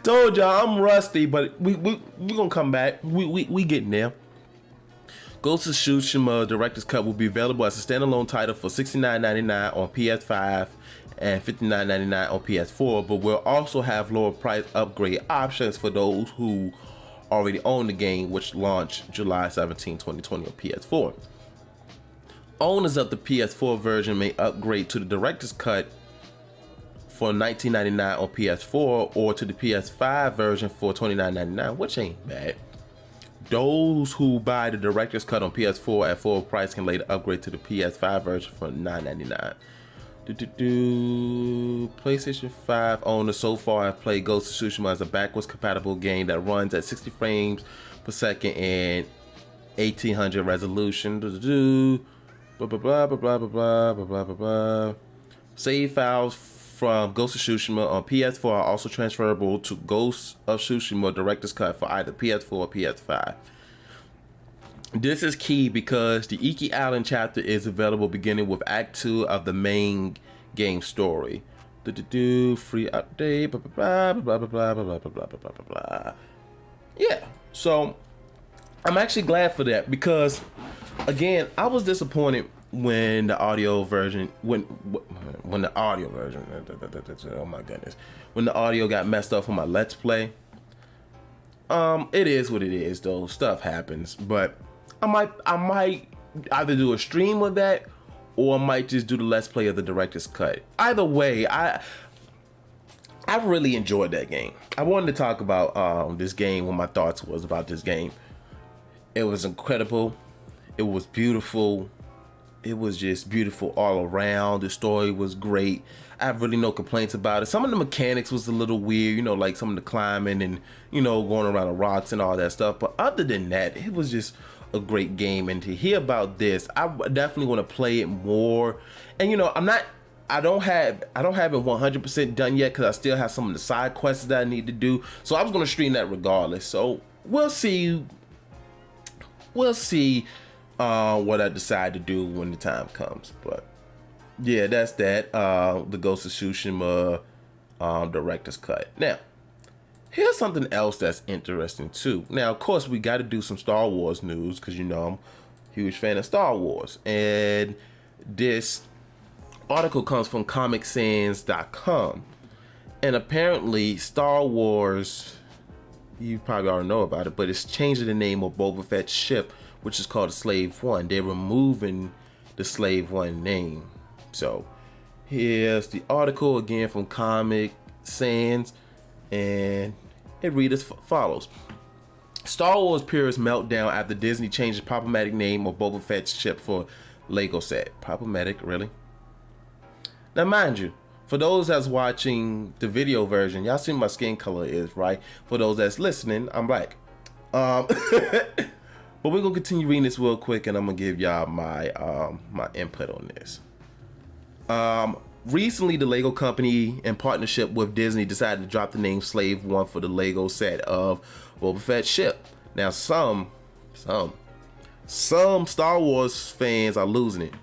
Told y'all I'm rusty, but we gonna come back. We getting there. Ghost of Tsushima Director's Cut will be available as a standalone title for $69.99 on PS5 and $59.99 on PS4, but will also have lower price upgrade options for those who already own the game, which launched July 17, 2020 on PS4. Owners of the PS4 version may upgrade to the Director's Cut for $19.99 on PS4 or to the PS5 version for $29.99, which ain't bad. Those who buy the Director's Cut on PS4 at full price can later upgrade to the PS5 version for $9.99. PlayStation 5 owners so far have played Ghost of Tsushima as a backwards compatible game that runs at 60 frames per second and 1800 resolution. Save files from Ghost of Tsushima on PS4 are also transferable to Ghost of Tsushima Director's Cut for either PS4 or PS5. This is key because the Iki Island chapter is available beginning with Act 2 of the main game story. Free update, Yeah, so I'm actually glad for that because, again, I was disappointed when the audio version when the audio version oh my goodness, when the audio got messed up on my Let's Play. It is what it is though. Stuff happens, but I might either do a stream of that, or I might just do the Let's Play of the director's cut. Either way, I really enjoyed that game. I wanted to talk about this game, what my thoughts was about this game. It was incredible. It was beautiful. It was just beautiful all around. The story was great. I have really no complaints about it. Some of the mechanics was a little weird, you know, like some of the climbing and, you know, going around the rocks and all that stuff. But other than that, it was just a great game. And to hear about this, I definitely want to play it more. And, you know, I don't have it 100% done yet, because I still have some of the side quests that I need to do. So I was going to stream that regardless. So we'll see. We'll see what I decide to do when the time comes. But yeah, that's that. The Ghost of Tsushima director's cut. Now, here's something else that's interesting too. Now, of course, we got to do some Star Wars news, because you know I'm a huge fan of Star Wars. And this article comes from ComicSans.com. And apparently Star Wars, you probably already know about it, but it's changing the name of Boba Fett's ship, which is called the Slave One. They're removing the Slave One name. So here's the article again from Comic Sans, and it reads as follows. Star Wars purists meltdown after Disney changed the problematic name of Boba Fett's ship for Lego set. Problematic, really? Now mind you, for those that's watching the video version, y'all see my skin color is, right? For those that's listening, I'm black. But we're gonna continue reading this real quick, and I'm gonna give y'all my my input on this. Recently, the Lego company, in partnership with Disney, decided to drop the name Slave One for the Lego set of Boba Fett's ship. Now, some Star Wars fans are losing it.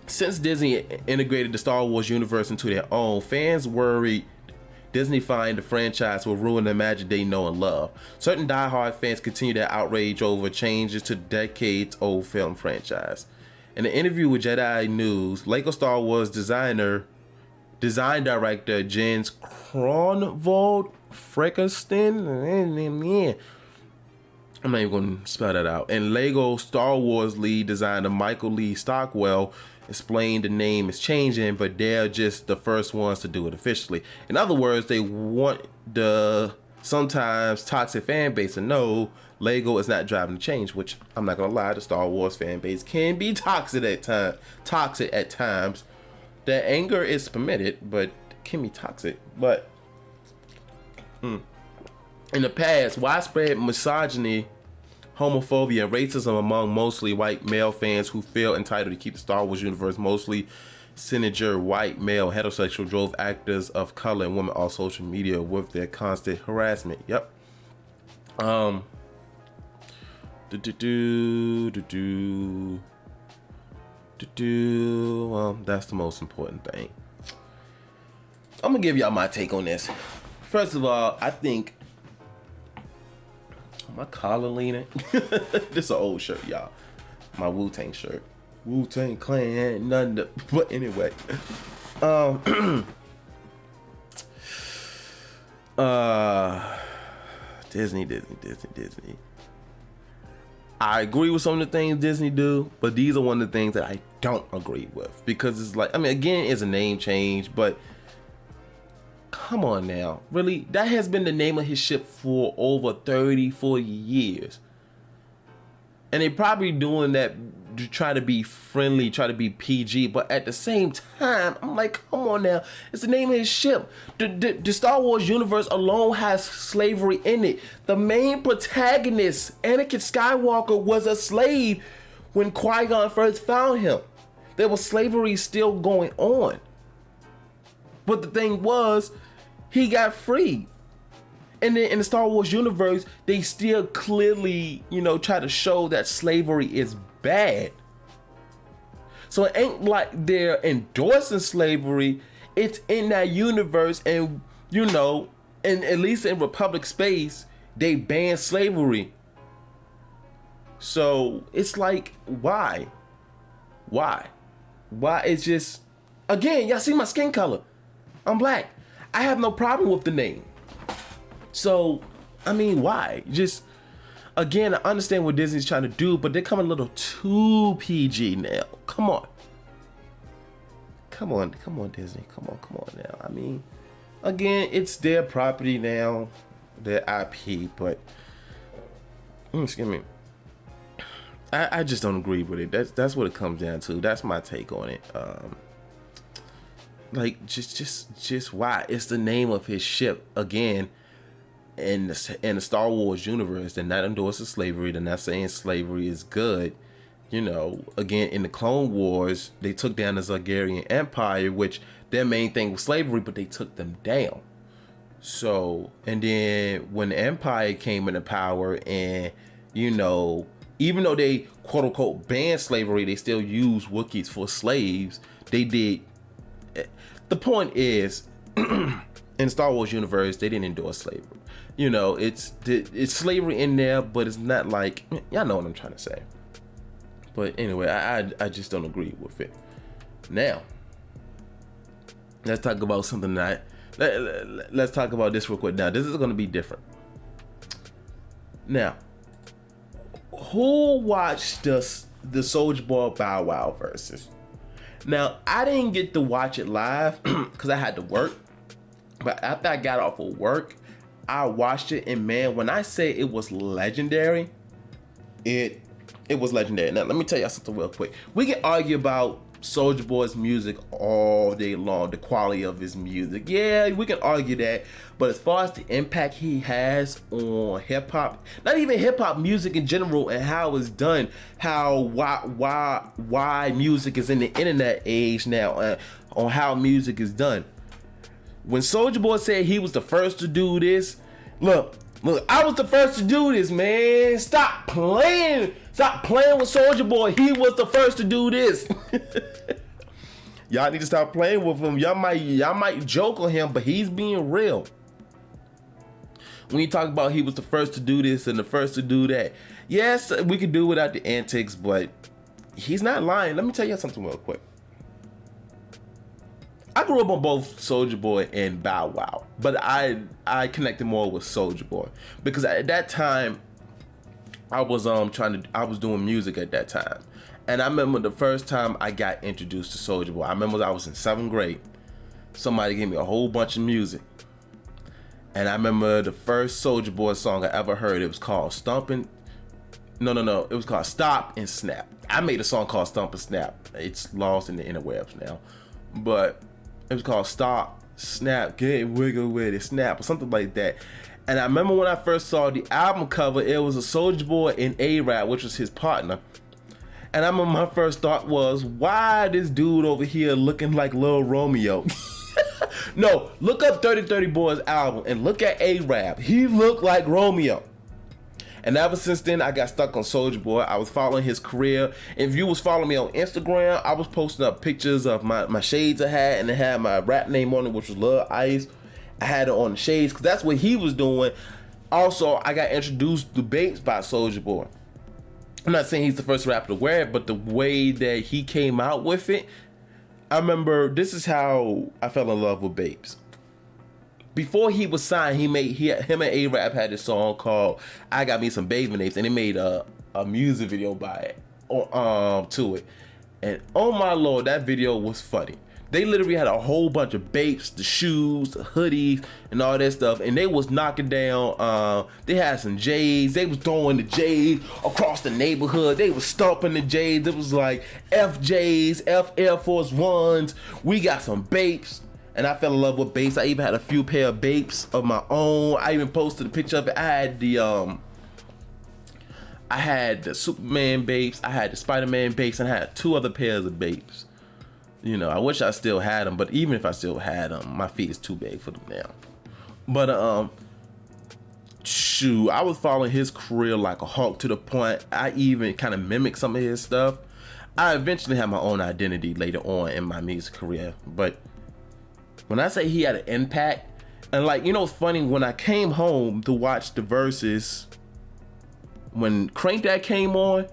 Since Disney integrated the Star Wars universe into their own, fans worried Disney-fying the franchise will ruin the magic they know and love. Certain diehard fans continue their outrage over changes to decades-old film franchise. In an interview with Jedi News, Lego Star Wars design director Jens Kronvold Freckenstein, I'm not even going to spell that out, and Lego Star Wars lead designer Michael Lee Stockwell explained the name is changing, but they're just the first ones to do it officially. In other words, they want the sometimes toxic fan base to know Lego is not driving the change, which I'm not gonna lie, the Star Wars fan base can be toxic at times. The anger is permitted, but it can be toxic. But in the past, widespread misogyny, homophobia, and racism among mostly white male fans who feel entitled to keep the Star Wars universe mostly cynical white male heterosexual drove actors of color and women on social media with their constant harassment. Yep. Well, that's the most important thing. I'm gonna give y'all my take on this. First of all, I think my collar leaning. This is an old shirt, y'all. My Wu-Tang shirt. Wu-Tang Clan ain't nothing to, but anyway. Disney. I agree with some of the things Disney do, but these are one of the things that I don't agree with, because it's like, I mean, again, it's a name change, but come on now, really? That has been the name of his ship for over 30, 40 years. And they probably doing that to try to be friendly, try to be PG, but at the same time, I'm like, come on now, it's the name of his ship. The Star Wars universe alone has slavery in it. The main protagonist, Anakin Skywalker, was a slave when Qui-Gon first found him. There was slavery still going on. But the thing was, he got freed. And then in the Star Wars universe, they still clearly, you know, try to show that slavery is bad. So it ain't like they're endorsing slavery. It's in that universe, and, you know, and at least in Republic space, they ban slavery. So it's like, why? Why? Why? It's just, again, y'all see my skin color. I'm black. I have no problem with the name. So, I mean, why? Just, again, I understand what Disney's trying to do, but they're coming a little too PG now. Come on. Come on, Disney. Come on now. I mean, again, it's their property now, their IP, but, excuse me. I just don't agree with it. That's what it comes down to. That's my take on it. Like, just why? It's the name of his ship. Again, in the Star Wars universe, they're not endorsing slavery. They're not saying slavery is good. You know, again, in the Clone Wars, they took down the Zargarian Empire, which their main thing was slavery, but they took them down. So, and then when the Empire came into power and, you know, even though they quote unquote banned slavery, they still used Wookiees for slaves. They did. The point is, in Star Wars universe, they didn't endorse slavery. You know, it's slavery in there, but it's not like, y'all know what I'm trying to say. But anyway, I just don't agree with it. Now, let's talk about something that let's talk about this real quick. Now, this is going to be different. Now, who watched the Soulja Boy Bow Wow versus? Now, I didn't get to watch it live because I had to work. But after I got off of work, I watched it, and man, when I say it was legendary, it was legendary. Now, let me tell y'all something real quick. We can argue about Soulja Boy's music all day long, the quality of his music. Yeah, we can argue that. But as far as the impact he has on hip hop, not even hip hop, music in general, and how it's done, why music is in the internet age now, on how music is done. When Soulja Boy said he was the first to do this, look, I was the first to do this, man. Stop playing with Soulja Boy. He was the first to do this. Y'all need to stop playing with him. Y'all might joke on him, but he's being real. When you talk about he was the first to do this and the first to do that, yes, we could do without the antics, but he's not lying. Let me tell you something real quick. I grew up on both Soulja Boy and Bow Wow, but I connected more with Soulja Boy because at that time I was doing music at that time, and I remember the first time I got introduced to Soulja Boy. I remember I was in 7th grade. Somebody gave me a whole bunch of music, and I remember the first Soulja Boy song I ever heard. It was called It was called Stop and Snap. I made a song called Stomp and Snap. It's lost in the interwebs now, but it was called Stop, Snap, Get Wiggle With It, Snap, or something like that. And I remember when I first saw the album cover, it was a Soulja Boy and A-Rap, which was his partner. And I remember my first thought was, why this dude over here looking like Lil Romeo? No, look up 3030 Boy's album and look at A-Rap. He looked like Romeo. And ever since then, I got stuck on Soulja Boy. I was following his career. If you was following me on Instagram, I was posting up pictures of my shades I had, and it had my rap name on it, which was Lil Ice. I had it on the shades because that's what he was doing. Also, I got introduced to Babes by Soulja Boy. I'm not saying he's the first rapper to wear it, but the way that he came out with it, I remember this is how I fell in love with Babes. Before he was signed, him and A-Rap had this song called I Got Me Some Bathing Apes, and they made a music video by it, to it. And oh my lord, that video was funny. They literally had a whole bunch of Babes, the shoes, the hoodies, and all that stuff, and they was knocking down, they had some J's, they was throwing the J's across the neighborhood, they was stomping the J's, it was like FJ's, F Air Force Ones, we got some Babes. And I fell in love with Babes. I even had a few pair of Babes of my own. I even posted a picture of it. I had the Superman Babes, I had the Spider-Man Babes, and I had 2 other pairs of Babes. You know, I wish I still had them, but even if I still had them, my feet is too big for them now. But shoot, I was following his career like a hawk to the point I even kind of mimicked some of his stuff. I eventually had my own identity later on in my music career, but when I say he had an impact, and like, you know, it's funny, when I came home to watch the verses, when Crank That came on,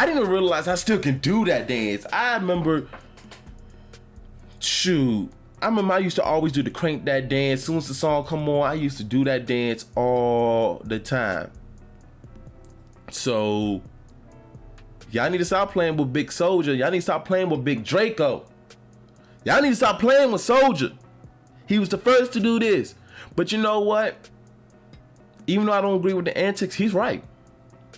I didn't even realize I still can do that dance. I remember I used to always do the crank that dance. As soon as the song come on, I used to do that dance all the time. So y'all need to stop playing with Big Soulja. Y'all need to stop playing with Big Draco. Y'all need to stop playing with Soulja. He was the first to do this. But you know what? Even though I don't agree with the antics, he's right.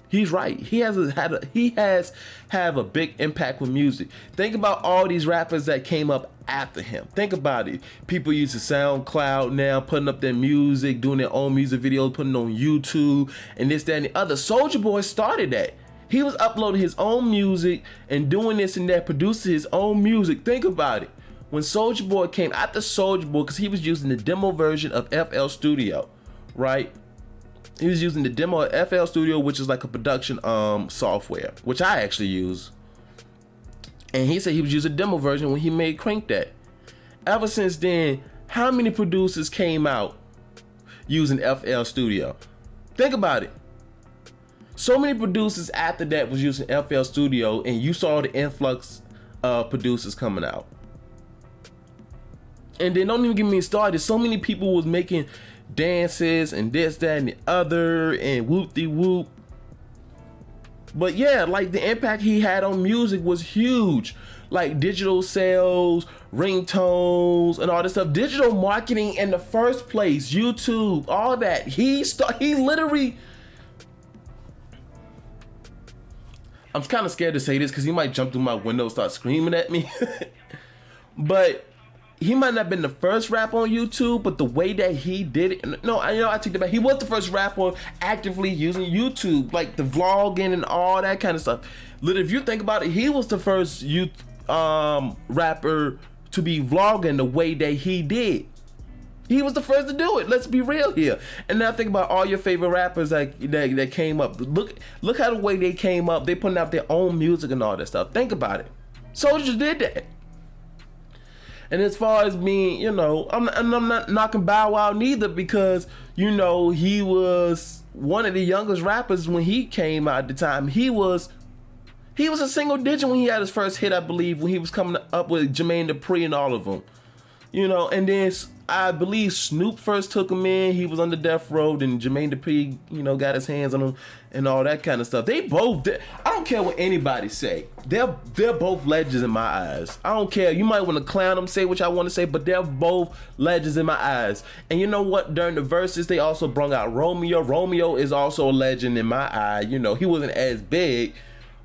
He's right. He has have a big impact with music. Think about all these rappers that came up after him. Think about it. People use the SoundCloud now, putting up their music, doing their own music videos, putting it on YouTube, and this, that, and the other. Soulja Boy started that. He was uploading his own music and doing this and that, producing his own music. Think about it. When Soulja Boy came, after Soulja Boy, because he was using the demo version of FL Studio, right? He was using the demo of FL Studio, which is like a production software, which I actually use. And he said he was using a demo version when he made Crank That. Ever since then, how many producers came out using FL Studio? Think about it. So many producers after that was using FL Studio, and you saw the influx of producers coming out. And then don't even get me started. So many people was making dances and this, that, and the other, and whoop-de-whoop. But yeah, like the impact he had on music was huge. Like digital sales, ringtones, and all this stuff. Digital marketing in the first place, YouTube, all that. He literally... I'm kind of scared to say this because he might jump through my window and start screaming at me. But he might not have been the first rapper on YouTube, but the way that he did it, no, I take it back. He was the first rapper actively using YouTube, like the vlogging and all that kind of stuff. Literally, if you think about it, he was the first rapper to be vlogging the way that he did. He was the first to do it. Let's be real here. And now think about all your favorite rappers that came up. Look how the way they came up. They putting out their own music and all that stuff. Think about it. Soulja did that. And as far as being, I'm not knocking Bow Wow neither, because, he was one of the youngest rappers when he came out at the time. He was a single digit when he had his first hit, I believe, when he was coming up with Jermaine Dupri and all of them. And then I believe Snoop first took him in. He was under death row, and Jermaine Dupri, got his hands on him and all that kind of stuff. They both did. I don't care what anybody say. They're both legends in my eyes. I don't care. You might want to clown them, say what y'all want to say, but they're both legends in my eyes. And you know what? During the verses, they also brought out Romeo. Romeo is also a legend in my eye. He wasn't as big,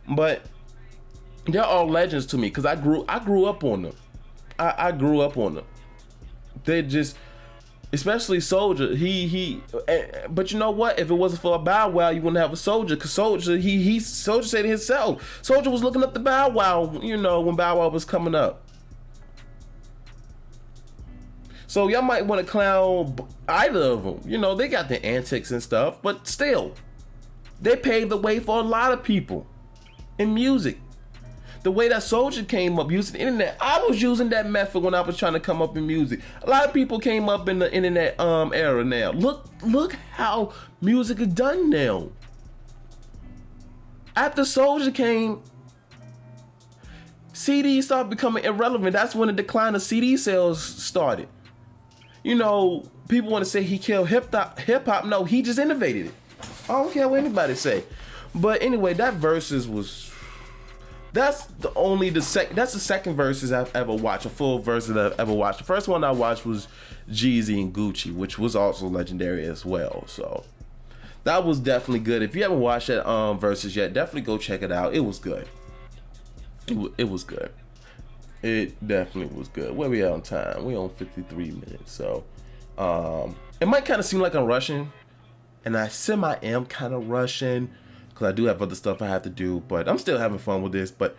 but they're all legends to me because I grew up on them. I grew up on them. They just, especially Soulja, but you know what? If it wasn't for a Bow Wow, you wouldn't have a Soulja, because Soulja, Soulja said it himself. Soulja was looking up the Bow Wow, when Bow Wow was coming up. So y'all might want to clown either of them. They got their antics and stuff, but still, they paved the way for a lot of people in music. The way that Soulja came up using the internet, I was using that method when I was trying to come up in music. A lot of people came up in the internet era now. Look how music is done now. After Soulja came, CDs started becoming irrelevant. That's when the decline of CD sales started. People want to say he killed hip hop. No, he just innovated it. I don't care what anybody say. But anyway, that verses was... That's the second verses I've ever watched, a full verses that I've ever watched. The first one I watched was Jeezy and Gucci, which was also legendary as well. So that was definitely good. If you haven't watched that verses yet, definitely go check it out. It was good. It was good. It definitely was good. Where we at on time? We on 53 minutes. So it might kind of seem like I'm rushing, and I am kind of rushing, because I do have other stuff I have to do, but I'm still having fun with this. But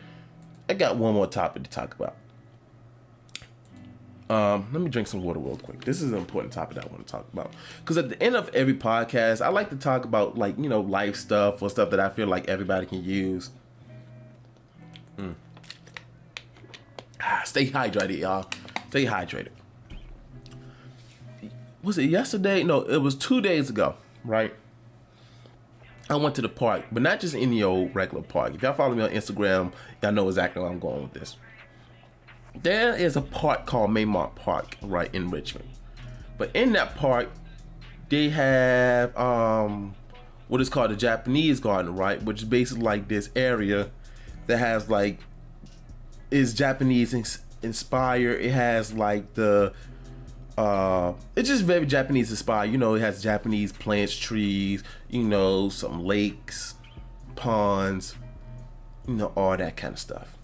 I got one more topic to talk about. Let me drink some water real quick. This is an important topic that I want to talk about, because at the end of every podcast, I like to talk about, life stuff or stuff that I feel like everybody can use. Stay hydrated, y'all. Stay hydrated. Was it yesterday? No, it was 2 days ago, right? I went to the park, but not just any old regular park. If y'all follow me on Instagram, y'all know exactly where I'm going with this. There is a park called Maymont Park right in Richmond. But in that park, they have what is called the Japanese garden, right? Which is basically like this area that has like, is Japanese inspired. It has like the it's just very Japanese inspired. You know, it has Japanese plants, trees, you know, some lakes, ponds, you know, all that kind of stuff.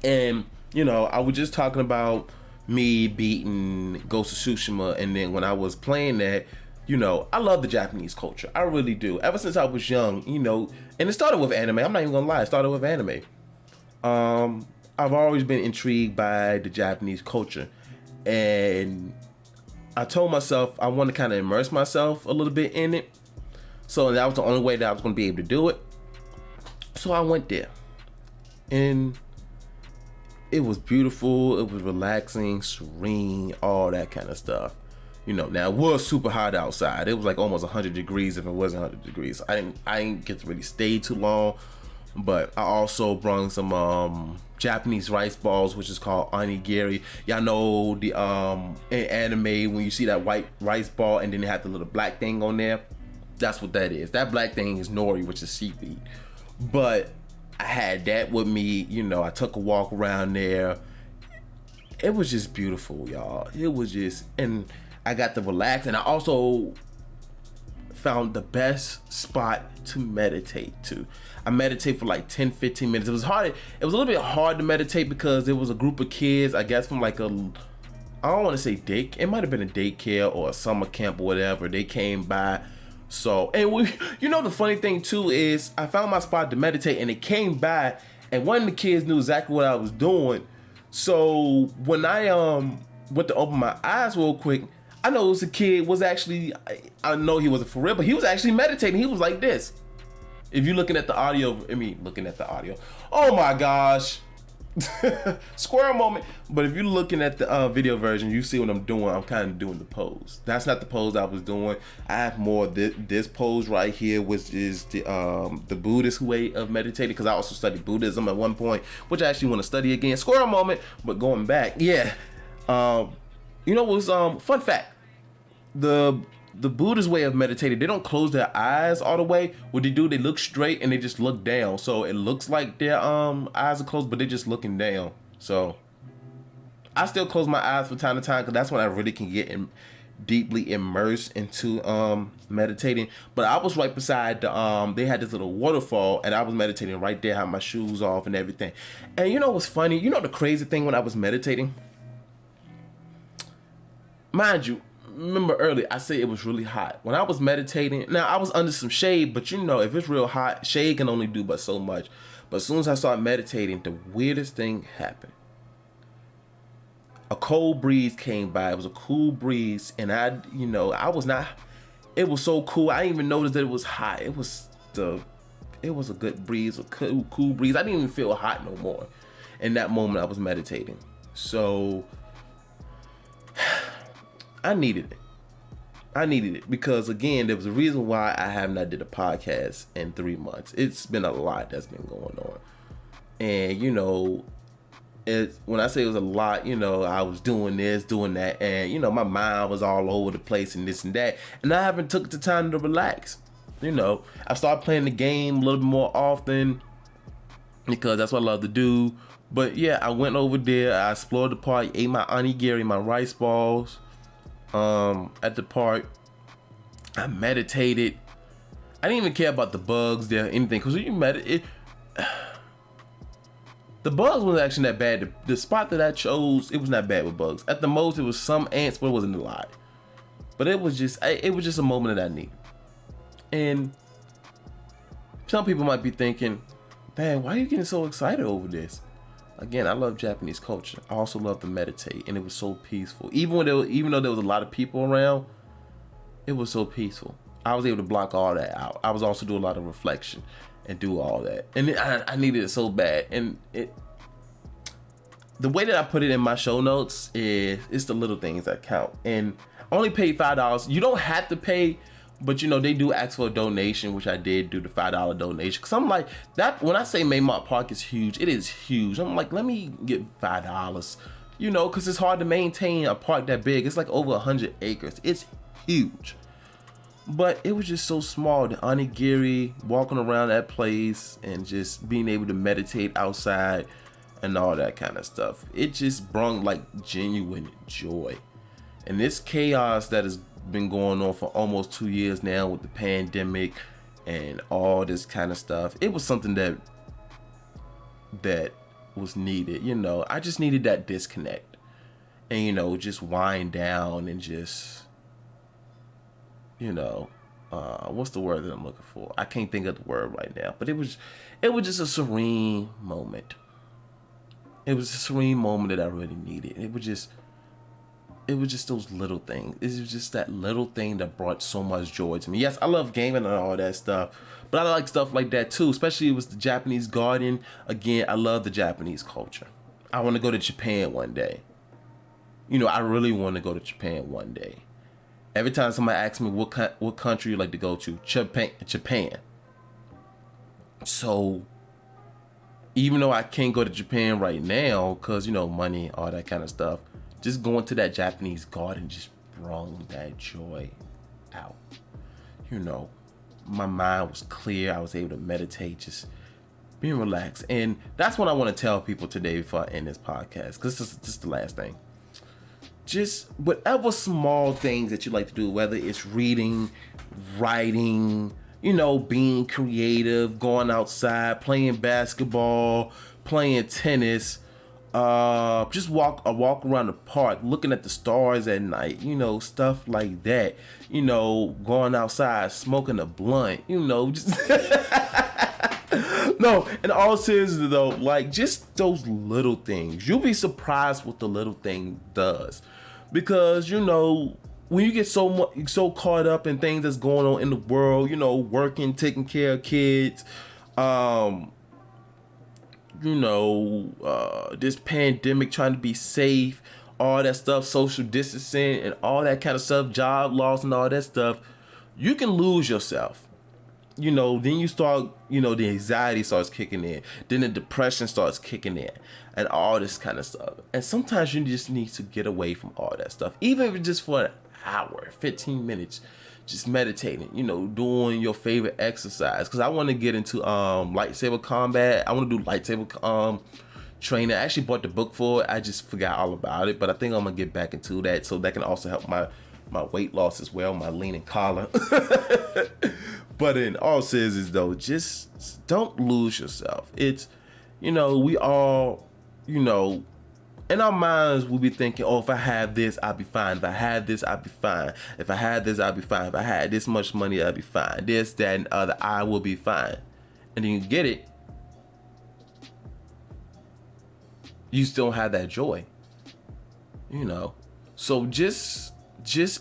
And, you know, I was just talking about me beating Ghost of Tsushima, and then when I was playing that, you know, I love the Japanese culture. I really do. Ever since I was young, you know, and it started with anime. I'm not even gonna lie, it started with anime. I've always been intrigued by the Japanese culture, and I told myself I want to kind of immerse myself a little bit in it. So that was the only way that I was going to be able to do it. So I went there, and it was beautiful. It was relaxing, serene, all that kind of stuff. You know, now it was super hot outside. It was like almost 100 degrees if it wasn't 100 degrees. I didn't get to really stay too long, but I also brought some Japanese rice balls, which is called onigiri. Y'all know the in anime when you see that white rice ball and then they have the little black thing on there. That's what that is. That black thing is nori, which is seaweed. But I had that with me. You know, I took a walk around there. It was just beautiful, y'all. It was just, and I got to relax, and I also found the best spot to meditate to. I meditate for like 10-15 minutes. It was hard. It was a little bit hard to meditate because there was a group of kids, I guess from like I don't want to say it might have been a daycare or a summer camp or whatever. They came by. So, and you know, the funny thing too is I found my spot to meditate, and it came by, and one of the kids knew exactly what I was doing. So when I went to open my eyes real quick, I know it was a kid was actually, I know he wasn't for real, but he was actually meditating. He was like this. If you're looking at the audio, looking at the audio. Oh my gosh. Squirrel moment. But if you're looking at the video version, you see what I'm doing. I'm kind of doing the pose. That's not the pose I was doing. I have more this pose right here, which is the Buddhist way of meditating, because I also studied Buddhism at one point, which I actually want to study again. Squirrel moment. But going back, yeah. You know what's fun fact? The Buddhist way of meditating, they don't close their eyes all the way. What they do, they look straight and they just look down. So it looks like their eyes are closed, but they're just looking down. So I still close my eyes from time to time because that's when I really can get deeply immersed into meditating. But I was right beside the they had this little waterfall, and I was meditating right there, had my shoes off and everything. And you know what's funny? You know the crazy thing when I was meditating? Mind you, remember earlier I said it was really hot. When I was meditating, now I was under some shade, but you know, if it's real hot, shade can only do but so much. But as soon as I started meditating, the weirdest thing happened. A cold breeze came by. It was a cool breeze, and I was not, it was so cool. I didn't even notice that it was hot. It was a good breeze, a cool breeze. I didn't even feel hot no more. In that moment, I was meditating. So I needed it because, again, there was a reason why I have not did a podcast in 3 months. It's been a lot that's been going on, and you know, when I say it was a lot, you know, I was doing this, doing that, and you know, my mind was all over the place and this and that, and I haven't took the time to relax. You know, I started playing the game a little bit more often because that's what I love to do. But yeah, I went over there, I explored the park, ate my onigiri, my rice balls at the park. I meditated. I didn't even care about the bugs there or anything, because when you meditate, the bugs wasn't actually that bad. The spot that I chose, it was not bad with bugs. At the most, it was some ants, but it wasn't a lot. But it was just a moment that I needed. And some people might be thinking, man, why are you getting so excited over this? Again, I love Japanese culture. I also love to meditate, and it was so peaceful. Even though there was a lot of people around, it was so peaceful. I was able to block all that out. I was also doing a lot of reflection and do all that, and I needed it so bad. And the way that I put it in my show notes is it's the little things that count. And I only paid $5. You don't have to pay But they do ask for a donation, which I did do the $5 donation. Cause I'm like that when I say Maymont Park is huge, it is huge. I'm like, let me get $5. Cause it's hard to maintain a park that big. It's like over 100 acres. It's huge. But it was just so small. The onigiri, walking around that place and just being able to meditate outside and all that kind of stuff. It just brought like genuine joy. And this chaos that has been going on for almost 2 years now with the pandemic and all this kind of stuff, it was something that was needed. I just needed that disconnect and just wind down and just what's the word that I'm looking for? I can't think of the word right now, but it was just a serene moment. It was a serene moment that I really needed. It was just those little things. It was just that little thing that brought so much joy to me. Yes, I love gaming and all that stuff, but I like stuff like that too, especially with the Japanese garden. Again, I love the Japanese culture. I want to go to Japan one day. I really want to go to Japan one day. Every time somebody asks me what country you like to go to, Japan. So even though I can't go to Japan right now because money, all that kind of stuff, just going to that Japanese garden just brought that joy out. My mind was clear. I was able to meditate, just being relaxed. And that's what I want to tell people today before I end this podcast, because this is the last thing. Just whatever small things that you like to do, whether it's reading, writing, being creative, going outside, playing basketball, playing tennis, just walk around the park, looking at the stars at night, stuff like that, going outside, smoking a blunt, just no, in all seriousness though, like just those little things. You'll be surprised what the little thing does. Because, when you get so caught up in things that's going on in the world, working, taking care of kids, this pandemic, trying to be safe, all that stuff, social distancing and all that kind of stuff, job loss and all that stuff, you can lose yourself. Then you start, the anxiety starts kicking in. Then the depression starts kicking in and all this kind of stuff. And sometimes you just need to get away from all that stuff. Even if it's just for an hour, 15 minutes, just meditating, doing your favorite exercise. Because I want to get into lightsaber combat. I want to do lightsaber training. I actually bought the book for it. I just forgot all about it. But I think I'm going to get back into that. So that can also help my weight loss as well, my lean and collar. But in all seriousness though, just don't lose yourself. It's, we all, in our minds we'll be thinking, oh, if I have this, I'll be fine. If I have this, I'll be fine. If I had this, I'll be fine. If I had this much money, I'll be fine. This, that, and other, I will be fine. And then you get it, you still have that joy. So just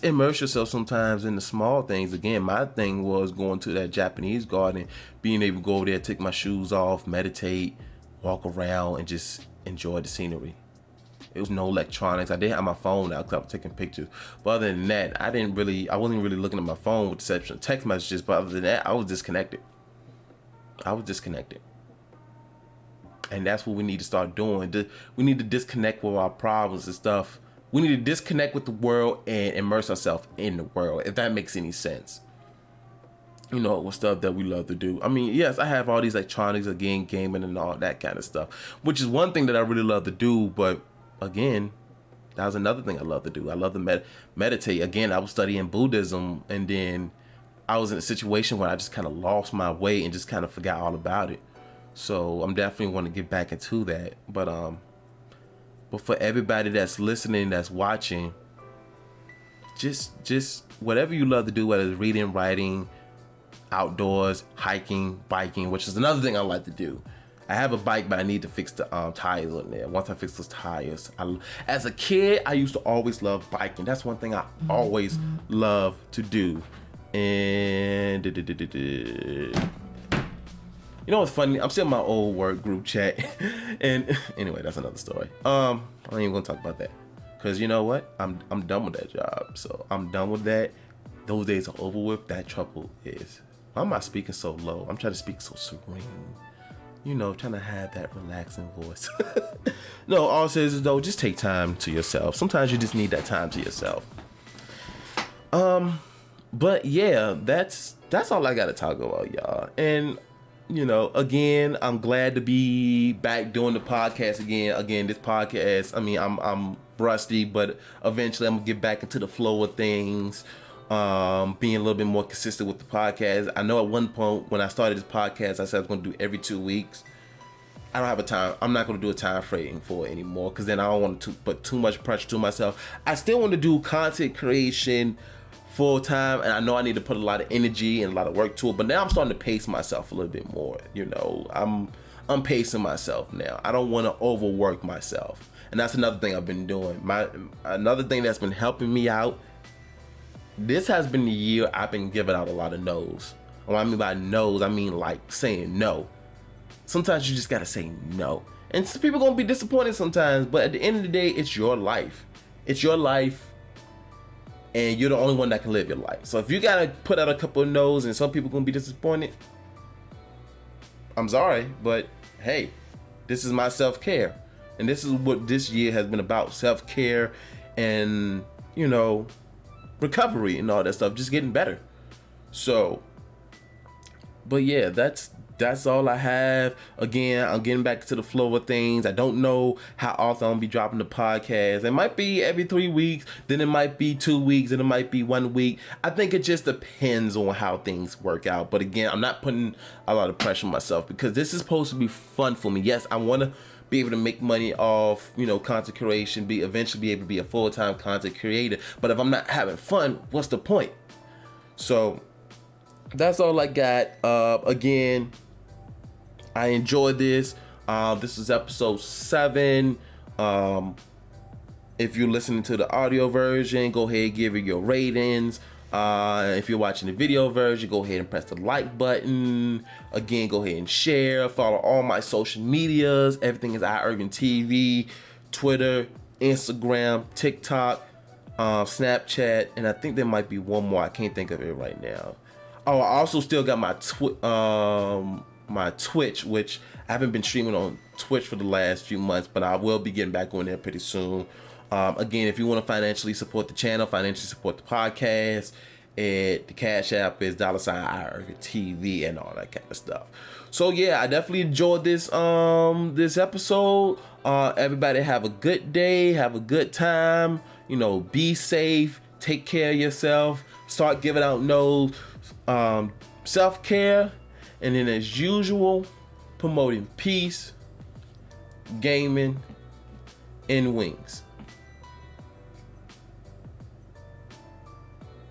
immerse yourself sometimes in the small things. Again, my thing was going to that Japanese garden, being able to go over there, take my shoes off, meditate, walk around, and just enjoy the scenery. It was no electronics. I did have my phone out because I was taking pictures. But other than that, I wasn't really looking at my phone with the exception of text messages. But other than that, I was disconnected. And that's what we need to start doing. We need to disconnect with our problems and stuff. We need to disconnect with the world and immerse ourselves in the world, if that makes any sense. With stuff that we love to do. I mean, yes, I have all these electronics, again, gaming and all that kind of stuff, which is one thing that I really love to do. But again, that was another thing I love to do. I love to meditate. Again, I was studying Buddhism, and then I was in a situation where I just kind of lost my way and just kind of forgot all about it. So I'm definitely want to get back into that. But for everybody that's listening, that's watching, just whatever you love to do, whether it's reading, writing, outdoors, hiking, biking, which is another thing I like to do. I have a bike, but I need to fix the tires on there. Once I fix those tires, as a kid, I used to always love biking. That's one thing I always love to do. And you know what's funny? I'm still in my old work group chat, and anyway, that's another story. I ain't even gonna talk about that, cause you know what? I'm done with that job. So I'm done with that. those days are over with. That trouble is. Why am I speaking so low? I'm trying to speak so serene. You know, trying to have that relaxing voice. No, all it says is though, just take time to yourself. Sometimes you just need that time to yourself. But yeah, that's all I gotta talk about, y'all. And you know, again, I'm glad to be back doing the podcast again. Again, this podcast, I mean, I'm rusty, but eventually I'm gonna get back into the flow of things. Being a little bit more consistent with the podcast. I know at one point when I started this podcast, I said I was gonna do every 2 weeks. I don't have a time. I'm not gonna do a time frame for it anymore because then I don't want to put too much pressure to myself. I still want to do content creation full time, and I know I need to put a lot of energy and a lot of work to it, but now I'm starting to pace myself a little bit more. You know, I'm pacing myself now. I don't want to overwork myself, and that's another thing I've been doing. Another thing that's been helping me out, this has been the year I've been giving out a lot of no's. What I mean by no's, I mean like saying no. Sometimes you just gotta say no, and some people gonna be disappointed sometimes, but at the end of the day, it's your life. It's your life. And you're the only one that can live your life. So if you gotta put out a couple of no's and some people gonna be disappointed, I'm sorry, but hey, this is my self-care. And this is what this year has been about. Self-care and, you know, recovery and all that stuff. Just getting better. So, but yeah, that's all I have. Again, I'm getting back to the flow of things. I don't know how often I'm gonna be dropping the podcast. It might be every 3 weeks, then it might be 2 weeks, then it might be 1 week. I think it just depends on how things work out. But again, I'm not putting a lot of pressure on myself because this is supposed to be fun for me. Yes, I want to be able to make money off, you know, content creation, eventually be able to be a full-time content creator. But if I'm not having fun, what's the point? So that's all I got. Again, I enjoyed this. This is episode 7. If you're listening to the audio version, go ahead and give it your ratings. If you're watching the video version, go ahead and press the like button. Again, go ahead and share. Follow all my social medias. Everything is iIrvingTV, Twitter, Instagram, TikTok, Snapchat, and I think there might be one more. I can't think of it right now. Oh, I also still got my Twitch, which I haven't been streaming on Twitch for the last few months, but I will be getting back on there pretty soon. Again, if you want to financially support the channel, financially support the podcast, the Cash App is $iIrvingTV and all that kind of stuff. So yeah, I definitely enjoyed this this episode. Everybody have a good day, have a good time. You know, be safe, take care of yourself, start giving out no's, self-care. And then as usual, promoting peace, gaming, and wings.